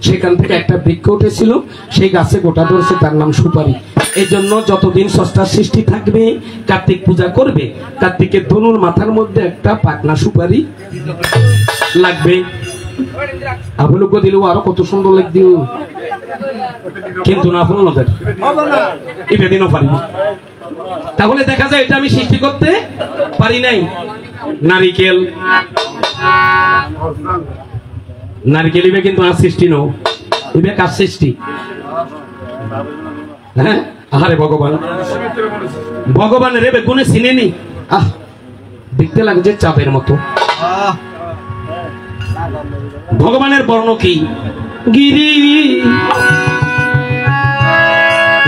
সেখান থেকে একটা বৃক্ষ উঠেছিল, সেই গাছে গোটা ধরেছে, তার নাম সুপারি। এই জন্য যতদিন স্রষ্টার সৃষ্টি থাকবে কার্তিক পূজা করবে, কার্তিকের ধনুর মাথার মধ্যে একটা পাকনা সুপারি লাগবে। আবলুক দিলেও আরো কত সুন্দর লাগবে, কিন্তু না ফুল নদের এটা দিনও পারি। তাহলে দেখা যায় এটা আমি সৃষ্টি করতে পারি নাই। নারিকেল নারকেল ইবে কিন্তু আর সৃষ্টি নও, ইবে কার সৃষ্টি? হ্যাঁ আহারে ভগবান, ভগবানের এবে গুণে চিনেনি। আহ দেখতে লাগছে চাপের মতো। ভগবানের বর্ণ কি? গিরি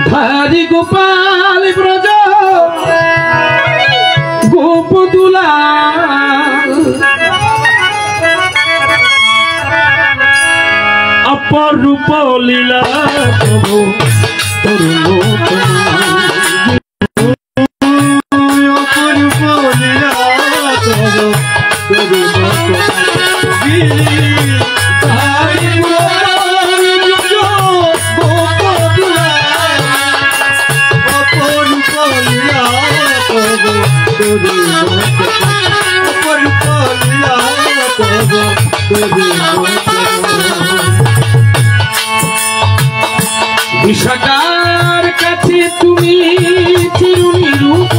ধারি গোপাল ব্রজ গোপদুলা অপরূপ লীলা প্রভু তরুণ অপরূপ লীলা প্রভু বিশাখার কাছে তুমি চিরুনি রূপ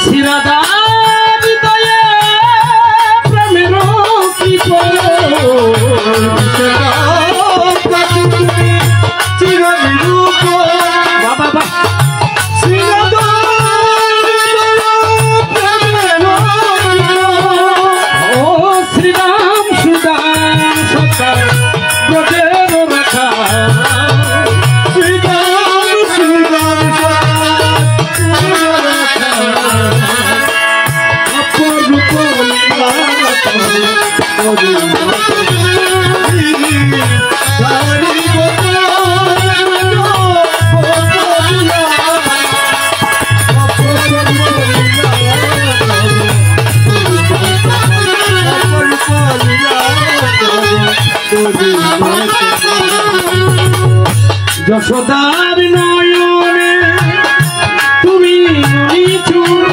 শিরাদার হৃদয়ে প্রেমের কি চিরুনি রূপ বাবা শ্রীরাম সুদান সকাল যশোদার নয়নে তুমি নিচুর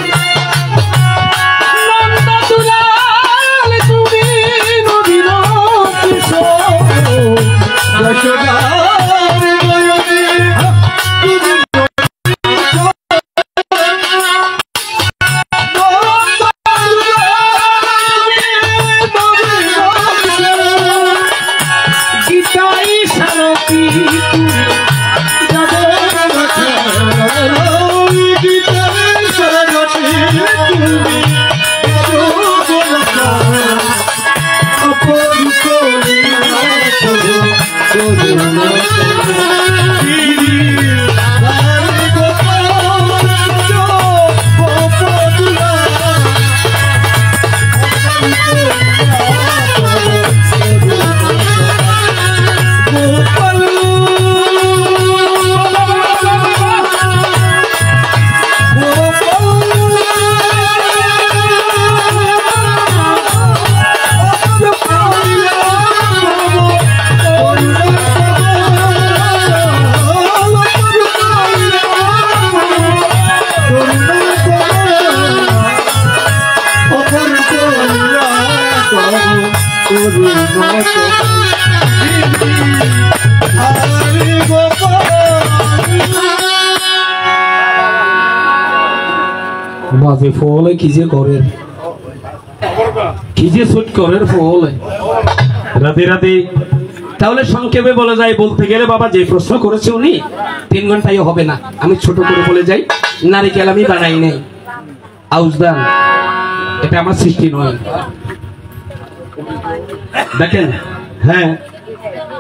নন্দ দুলাল তুমি নদীর কিশোর যশোদার নয়নে তুমি গীতাই সারথী বাজে ফল কি যে করে কি যে সুট করে ফল রাতে রাতে তাহলে সংক্ষেপে বলে যায় বলতে গেলে বাবা যে প্রশ্ন করেছে উনি 3 ঘন্টায় হবে না আমি ছোট করে বলে যাই নারিকেল আমি বানাই নাই আউজদান এটা আমার সৃষ্টি নয় দেখেন হ্যাঁ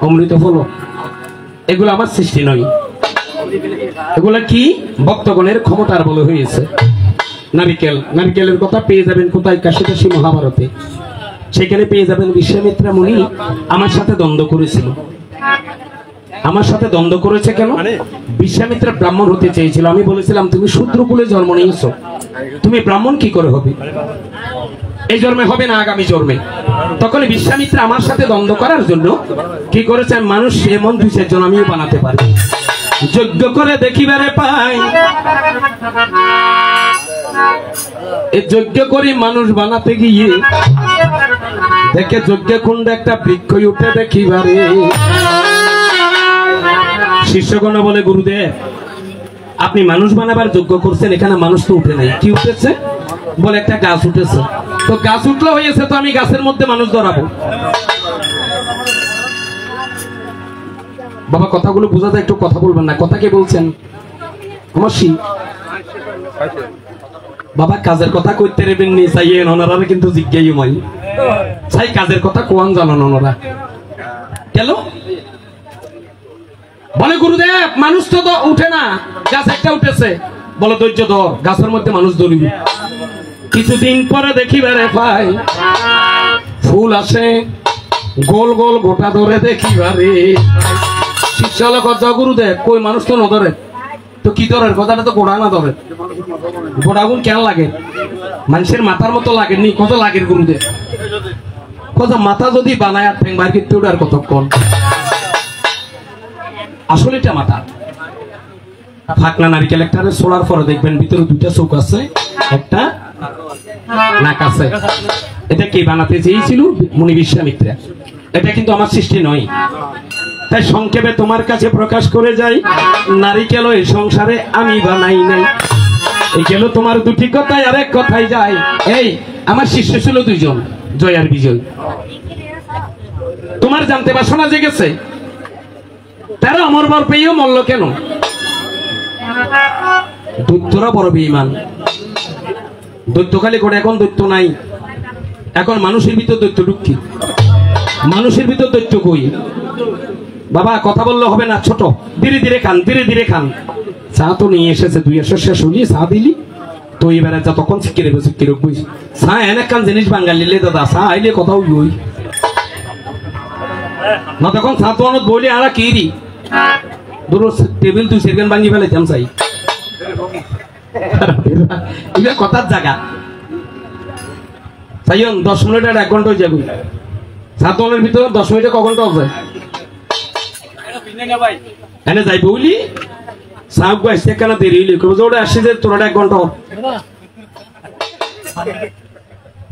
অমৃত ফল এগুলো আমার সৃষ্টি নয় এগুলা কি ভক্তগণের ক্ষমতার বলে হয়েছে নারিকেল নারিকেলের কথা পেয়ে যাবেন কোথায় কাশী মহাভারতে সেখানে পেয়ে যাবেন বিশ্বামিত্রা মুনি আমার সাথে দ্বন্দ্ব করেছিল আমার সাথে দ্বন্দ্ব করেছে কেন বিশ্বামিত্রা ব্রাহ্মণ হতে চেয়েছিল আমি বলেছিলাম তুমি শূদ্র কুলে জন্ম নিয়েছো তুমি ব্রাহ্মণ কি করে হবে এই জন্মে হবে না আগামী জন্মে তখন বিশ্বামিত্রা আমার সাথে দ্বন্দ্ব করার জন্য কি করেছে মানুষ এমন বিষয়ের জন্য আমিও বানাতে পারি যজ্ঞ করে দেখিবারে পাই এই যজ্ঞ করি মানুষ বানাতে গিয়ে দেখে যজ্ঞ কুণ্ড একটা বৃক্ষ উঠে দেখিবারে শিষ্যগণ বলে গুরুদেব আপনি মানুষ বানাবার যজ্ঞ করছেন এখানে মানুষ তো উঠে নাই কি উঠেছে বলে একটা গাছ উঠেছে তো গাছ উঠলো হয়েছে তো আমি গাছের মধ্যে মানুষ ধরাবো বাবা কথাগুলো বোঝাতে একটু কথা বলবেন না কথা কে বলছেন আমার শি বাবা কাজের কথা কইতে রেবেন নি চাইয়ে ওনারা কিন্তু জিজ্ঞাই মাই চাই কাজের কথা কোয়ান জানান ওনারা কেন বলে গুরুদেব মানুষ তো উঠে না গাছ একটা উঠেছে বলে ধৈর্য ধর গাছের মধ্যে মানুষ ধরবি কিছুদিন পরে দেখিবারে পাই ফুল আসে গোল গোল গোটা ধরে দেখিবারে শিষ্য কথা গুরুদেব কই মানুষ তো নধরে তো কি ধরের কথাটা তো গোড়া না ধরে গোড়াগুন কেন লাগে মানুষের মাথার মতো লাগেনি কত লাগে গুরুদেব কত মাথা যদি বানায় আর ঠেং বাইর করতে আর কতক্ষণ আসলে এটা মাথা ফাকনা নারিকেল একটা সোলার পরে দেখবেন ভিতরে দুইটা চোখ আছে, একটা নাক আছে। এটা কে বানাতে চেয়েছিল? মুনি বিশ্বামিত্রা। এটা কিন্তু আমার সৃষ্টি নয়। তাই সংক্ষেপে তোমার কাছে প্রকাশ করে যাই, নারিকেল এই সংসারে আমি বানাই নাই। এই গেল তোমার দুটি কথায়, আরেক কথায় যায়। এই আমার শিষ্য ছিল দুইজন, জয় আর বিজয়। তোমার জানতে বাসনা জেগেছে, তারা অমর বর পেয়েও মরল কেন? দৈত্যরা বড় বেঈমান। দৈত্য খালি করে, এখন দৈত্য নাই। এখন মানুষের ভিতর দৈত্য ঢুকি, মানুষের ভিতর দৈত্য কই? বাবা কথা বললে হবে না, ছোট, ধীরে ধীরে খান, ধীরে ধীরে খান। চা তো নিয়ে এসেছে, দুই এসে শেষ হলি চা দিলি তো এবারে যা তখন শিখে রেখে শিখে রাখবি। চা এনে কান জিনিস বাঙালিলে দাদা, চা আইলে কথাও বই না, তখন চা তো অনেক বলি আর কি দি ধরো টেবিল তুই সেখান ভাঙি ফেলাইতাম চাই। এটা কথার জায়গা। তাই 10 মিনিট আর 1 ঘন্টা হয়ে যাবে। ছাত্রের ভিতরে 10 মিনিটে ক ঘন্টা হবে? এনে যাই বলি সাহেব আসছে কেন দেরি হইলি, ওটা আসছে যে তোরা 1 ঘন্টা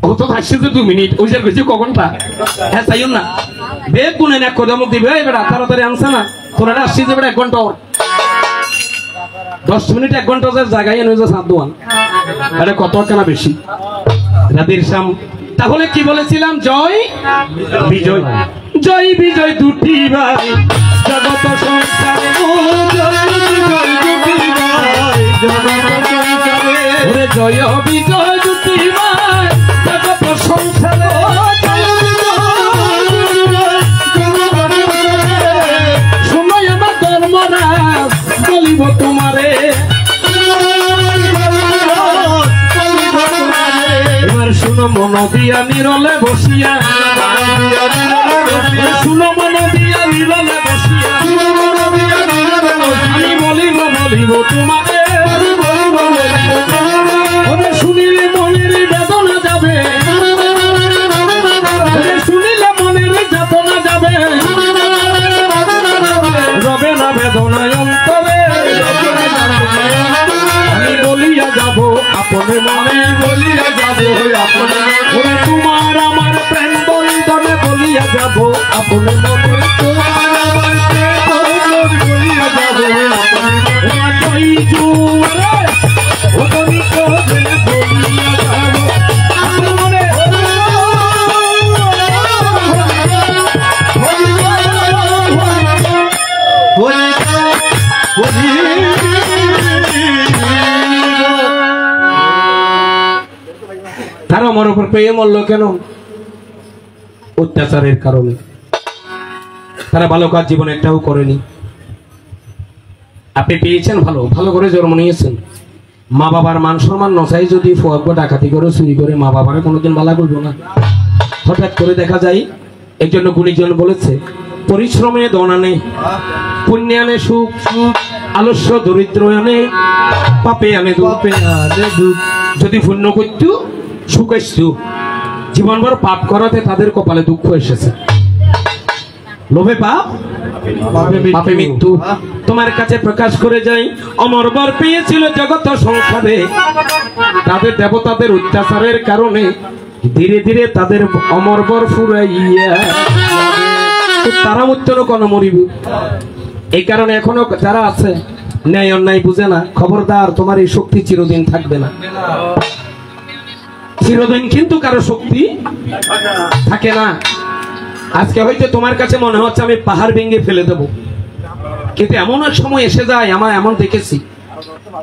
ও তো আসছে যে 2 মিনিট, ওই যে গেছি ক ঘন্টা। হ্যাঁ তাই না, বেগ গুনে এক কদম দিবে এবার তাড়াতাড়ি আনছে না, তোরা আসছে যে 1 ঘন্টা 10 মিনিট 1 ঘন্টা জায়গায় এনে যে সাত দোয়ান, আরে কত কেনা বেশি রাধের শ্যাম। তাহলে কি বলেছিলাম? জয় বিজয়, জয় বিজয় দুটি ভাই জগত সংসারে, জয় বিজয় দুটি ভাই জগত সংসারে। সময় আমার ধর্মরাজ বলিব তোমারে, এবার শুনো মন দিয়া নিরলে বসিয়া, শুনো মন দিয়া নিরলে বসিয়া, আমি বলিব বলিব তোমারে। শুনিলে মনের বেদনা যাবে, শুনিলে মনের যাতনা যাবে, রবে না বেদনায় অন্তরে। আমি বলিয়া যাব আপনে মনে, বলিয়া যাব আপনে মনে, তোমার আমার প্রেম বন্ধনে বলিয়া যাব আপনে মনে, তোমার আমার প্রেম বলিয়া যাব আপনে তারা আমার উপর পেয়ে মরল কেন? অত্যাচারের কারণে। তারা ভালো কাজ জীবনে একটাও করেনি। আপনি পেয়েছেন ভালো, ভালো করে জন্ম নিয়েছেন, মা বাবার মান সম্মান নচাই যদি ফোয়াক ডাকাতি করে চুরি করে মা বাবাকে কোনোদিন ভালো করবো না। হঠাৎ করে দেখা যায়, এই জন্য গুণীজন বলেছে পরিশ্রমে দন আনে, পুণ্যে আনে সুখ, আলস্য দরিদ্র আনে, পাপে আনে দুঃখ। যদি পুণ্য করত সুখ আসতো, জীবনভর পাপ করাতে তাদের কপালে দুঃখ এসেছে। লোভে পাপ, পাপে মৃত্যু। তোমার কাছে প্রকাশ করে যাই, অমর বর পেয়েছিল জগত সংসারে, তাদের দেবতাদের অত্যাচারের কারণে ধীরে ধীরে তাদের অমর বর ফুরাইয়া তারা উত্তর কোন মরিব। এই কারণে এখনো যারা আছে ন্যায় অন্যায় বুঝে না, খবরদার, তোমার এই শক্তি চিরদিন থাকবে না। চিরদিন কিন্তু কারো শক্তি থাকে না। আজকে হয়তো তোমার কাছে মনে হচ্ছে আমি পাহাড় ভেঙে ফেলে দেবো, কিন্তু এমন এক সময় এসে যায়, আমার এমন দেখেছি।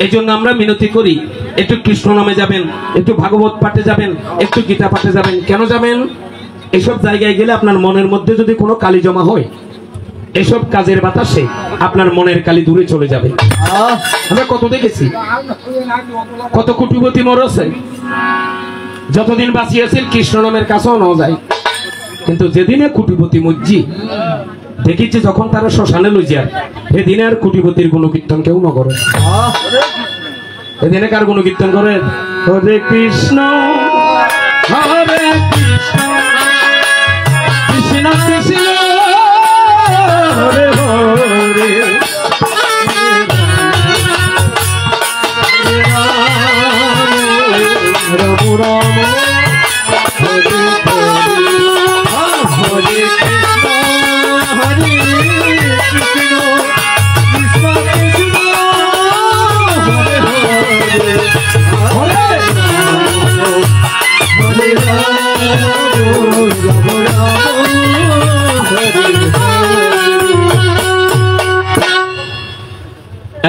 এই জন্য আমরা মিনতি করি, একটু কৃষ্ণ নামে যাবেন, একটু ভাগবত পাঠে যাবেন, একটু গীতা পাঠে যাবেন। কেন যাবেন? এসব জায়গায় গেলে আপনার মনের মধ্যে যদি কোনো কালি জমা হয়, এসব কাজের বাতাসে আপনার মনের কালি দূরে চলে যাবে। আমরা কত দেখেছি, কত কুটিপতি মরছে, যতদিন বাঁচিয়েছিল কৃষ্ণ নামের কাছেও না যায়। কিন্তু যেদিনে কুটিপতি মজ্জি দেখেছি, যখন তারা শ্মশানে লই যায়, সেদিনে আর কুটিপতির গুণকীর্তন কেউ না করে। এদিনে কার গুণকীর্তন করে? হরে কৃষ্ণ হরে কৃষ্ণ, কৃষ্ণ কৃষ্ণ হরে হরে,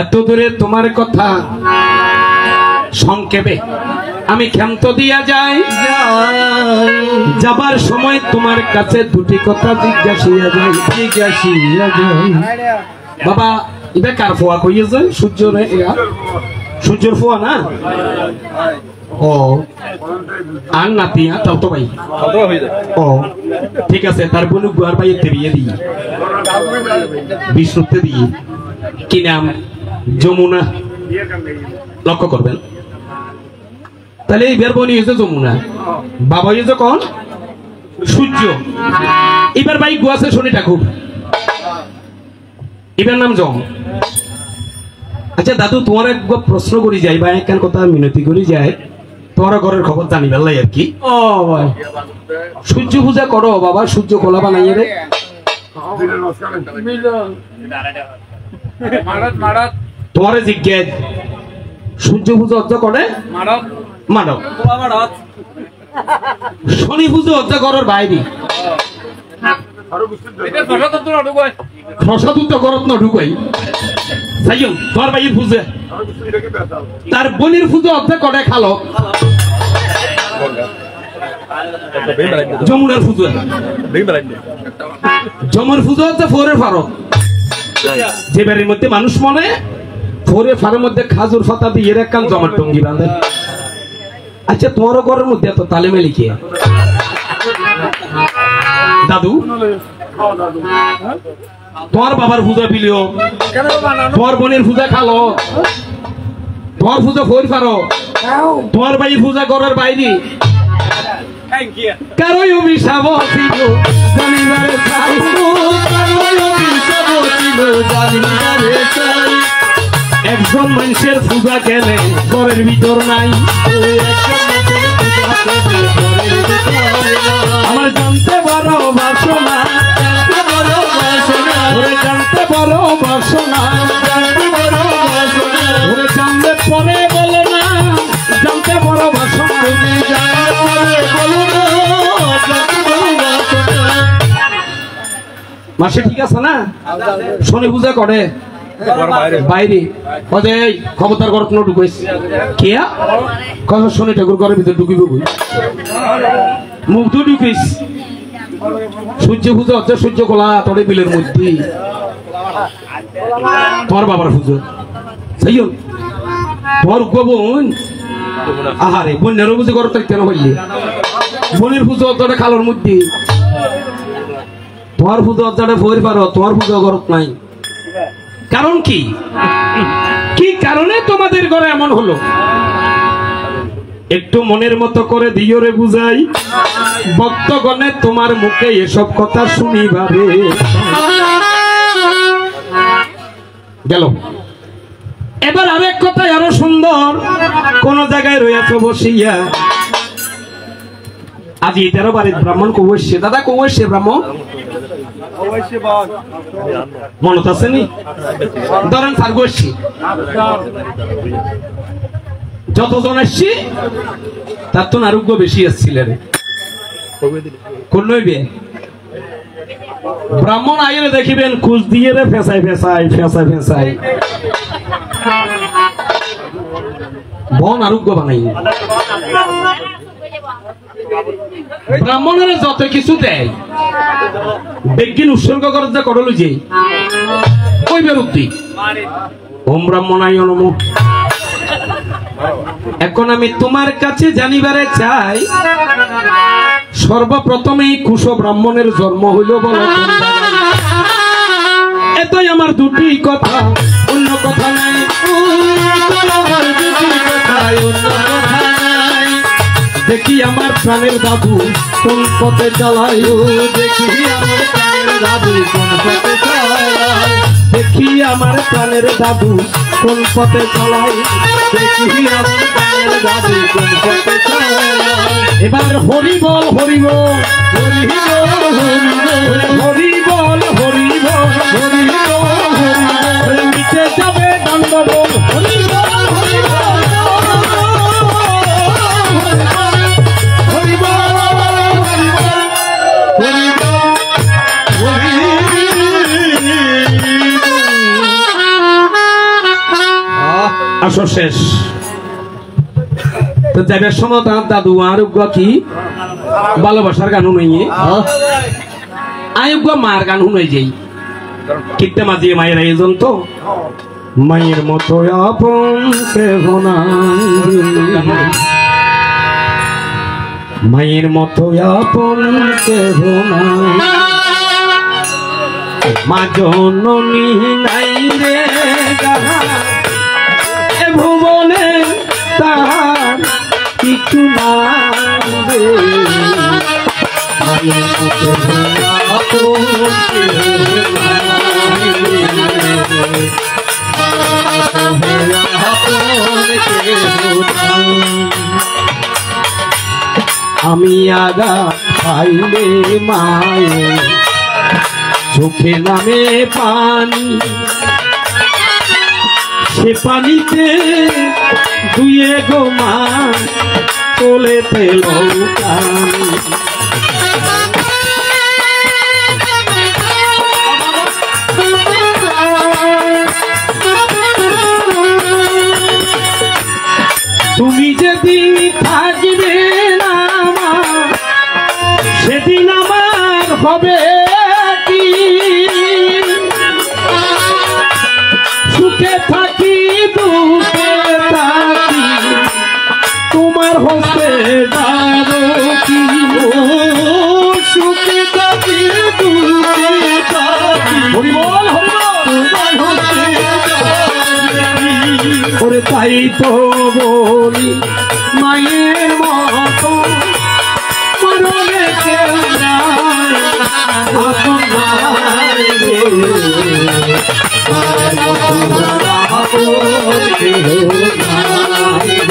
এত দূরে তোমার কথা সংক্ষেপে আমি ক্ষান্ত দিয়া যাই, যাবার সময় তোমার কাছে দুটি কথা জিজ্ঞাসিয়া যাই। বাবা এটা কার ফোয়া কইয়েছে? সূর্যের ফোয়া না? ও আর নাতিয়া তাও তো ভাই। ও ঠিক আছে, তার বোনু গুয়ার ভাই বিয়ে দিই, বিষ্ণুতে দিই। কি নাম? যমুনা। লক্ষ্য করবেন তাহলে এই বের বোনই হয়েছে যমুনা, বাবা হয়েছে কোন? সূর্য। এবার ভাই গুয়াছে শনি ঠাকুর, এবার নাম জম। আচ্ছা দাদু তোমার এক প্রশ্ন করি যাই বা একখান কথা মিনতি করি যায়, তোমার ঘরের খবর জানি বেলাই আর কি। ও ভাই সূর্য পূজা করো বাবা? সূর্য কোলা বানাইয়ে রে তোমারে জিজ্ঞেস সূর্য পুজো অর্থ করে মানব, শনি পুজো অর্থ করার বাইরে তোমার ভাইয়ের পুজো, তার বোনের পুজো অর্থ করে খালো যমুনার পুজো। যমুনার পুজো হচ্ছে ফোরের ফারক, যে বাড়ির মধ্যে মানুষ মনে ফোরে ফারের মধ্যে খাজুর ফাতা দিয়ে এর একখান জমার টঙ্গি বাঁধে। আচ্ছা তোমার ঘরের মধ্যে এত তালিমে লিখিয়ে দাদু তোমার বাবার পূজা পিলিও, তোমার বোনের পূজা খালো, তোমার পূজা ফোর ফারো, তোমার ভাই পূজা করার বাইরে কারোই অভিশাপ ছিল জানিবারে চাই, কারোই অভিশাপ ছিল জানিবারে চাই। একজন মানুষের পূজা গেলে ঘরের ভিতর নাই, আমার জানতে বড় বাসনা, জানতে বড় বাসনা, জানতে পরে বলো না, জানতে বড় বাসনা। মাসে ঠিক আছে না? শনি পূজা করে বাইরে খবরদার ঘর কোনো ঢুকাইস কিয়া কত শনি ঠাকুর ঘরের ভিতরে ঢুকিব মুখ তো ঢুকিস। সূর্য পুজো হচ্ছে সূর্য কোলা তোরে বিলের মধ্যে, তোমার বাবার পুজো তাই তোমার বোন। আহারে বোনের পুজো করো তাই কেন হইলে? বোনের পুজো তোরে খালোর মধ্যে, তোমার পুজো অর্থাৎ ভয় পারো, তোমার পুজো করত নাই। কারণ কি? কি কারণে তোমাদের ঘরে এমন হলো? একটু মনের মতো করে দিও রে বুঝাই, ভক্তগণে তোমার মুখে এসব কথা শুনিবারে গেল। এবার আরেক কথাই আরো সুন্দর, কোন জায়গায় রয়েছে বসিয়া আজি 13 বাড়ির ব্রাহ্মণ কৌশে, দাদা কৌশে ব্রাহ্মণ মনত আছে নি? ধরেন সারগোশী যতজন আসছি তার তো আরোগ্য বেশি আসছিলেন। কোন ব্রাহ্মণ আইলে দেখিবেন খুঁজ দিয়ে রে ফেসাই ফেসাই ফেসাই ফেসাই বন আরোগ্য বানাই। ব্রাহ্মণের যত কিছু দেয় বেগিন উৎসর্গ করার যে করল যে ওই বেরুক্তি ওম ব্রাহ্মণায় নমঃ। এখন আমি তোমার কাছে জানিবারে চাই, সর্বপ্রথমেই কুশ ব্রাহ্মণের জন্ম হইল বলো? এতই আমার দুটি কথা, অন্য কথা নাই, দেখি আমার প্রাণের দাদু কোন পথে চালায়, দেখি আমার প্রাণের দাদু কোন পথে চালায়, দেখি আমার প্রাণের দাদু কোন পথে চালায়, দেখি আমার প্রাণের দাদু কোন পথে চালায়। এবার হরি বল হরি বল হরি বল হরি বল হরি বল হরি বল মিটে যাবে দণ্ড বল হরি বল হরি বল। শেষ তো যাবার সময় তার দাদু আর কি ভালোবাসার গান শুনাইয়ে আয়োগ্য মার গান শুনাই যাই কিতে মাঝিয়ে মায়ের আয়োজন তো মায়ের মতো আপন কেহ নাই মায়ের মতো আপন কেহ নাই মা জননী নাই রে এ ভুবনে তাহার কিছু নাই রে মায়ের মতো আপন কেহ আমি আগা পাইলে মায়ে চোখে নামে পানি সে পানিতে দুয়ে গো মা তোলে পেল তুমি যেদিন থাকবে না সেদিন আমার হবে কি সুখে থাকি দুঃখে থাকি তোমার হতে যাবো কি সুখে থাকি দুঃখে থাকি হরিবল তোমার হতে ওরে তাই তো বলি মায়ের মতো মরণে কেউ নাই আপন নাই রে মায়ের মতো আপন কেউ নাই রে মায়ের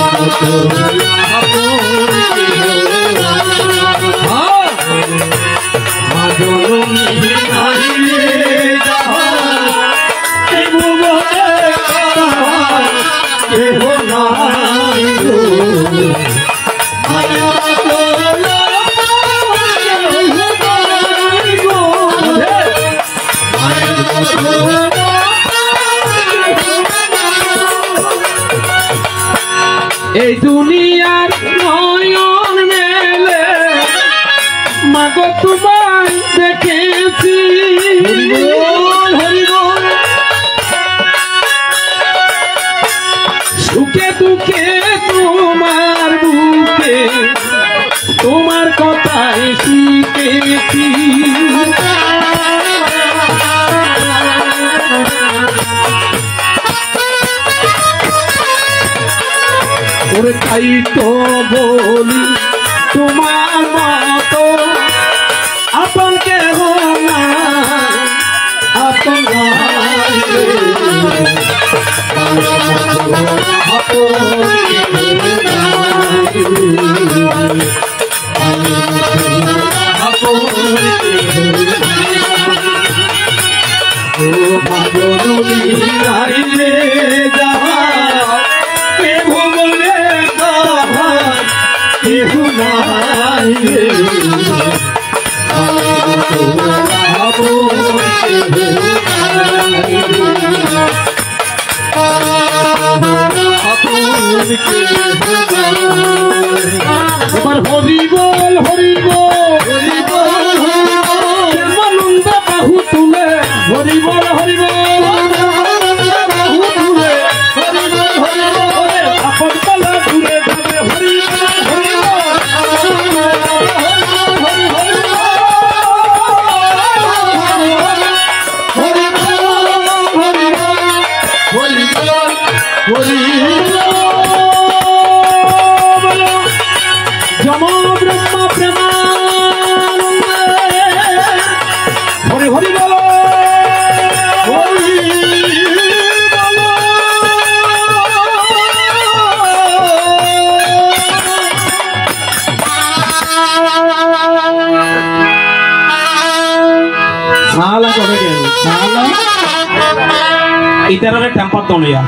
মতো আপন কেউ নাই মা জননী নাই রে এই দুনিয়ার নয়ন মেলে মাগো তোমায় দেখেছি সুখে দুঃখে তোমার বুকে তোমার কথায় শিখেছি ওরে তাই তো বলি তোমার মতো আপন কেহ নাই আপন নাই রে এবার হরি বল হরি বল হরি বল নন্দ বাহু তুলে হরি বল হরি বল বাহু তুলে হরি বল হরি বল আপন তলা দূরে যাবে হরি বল হরি ইতারে টেম্পার দলিয়া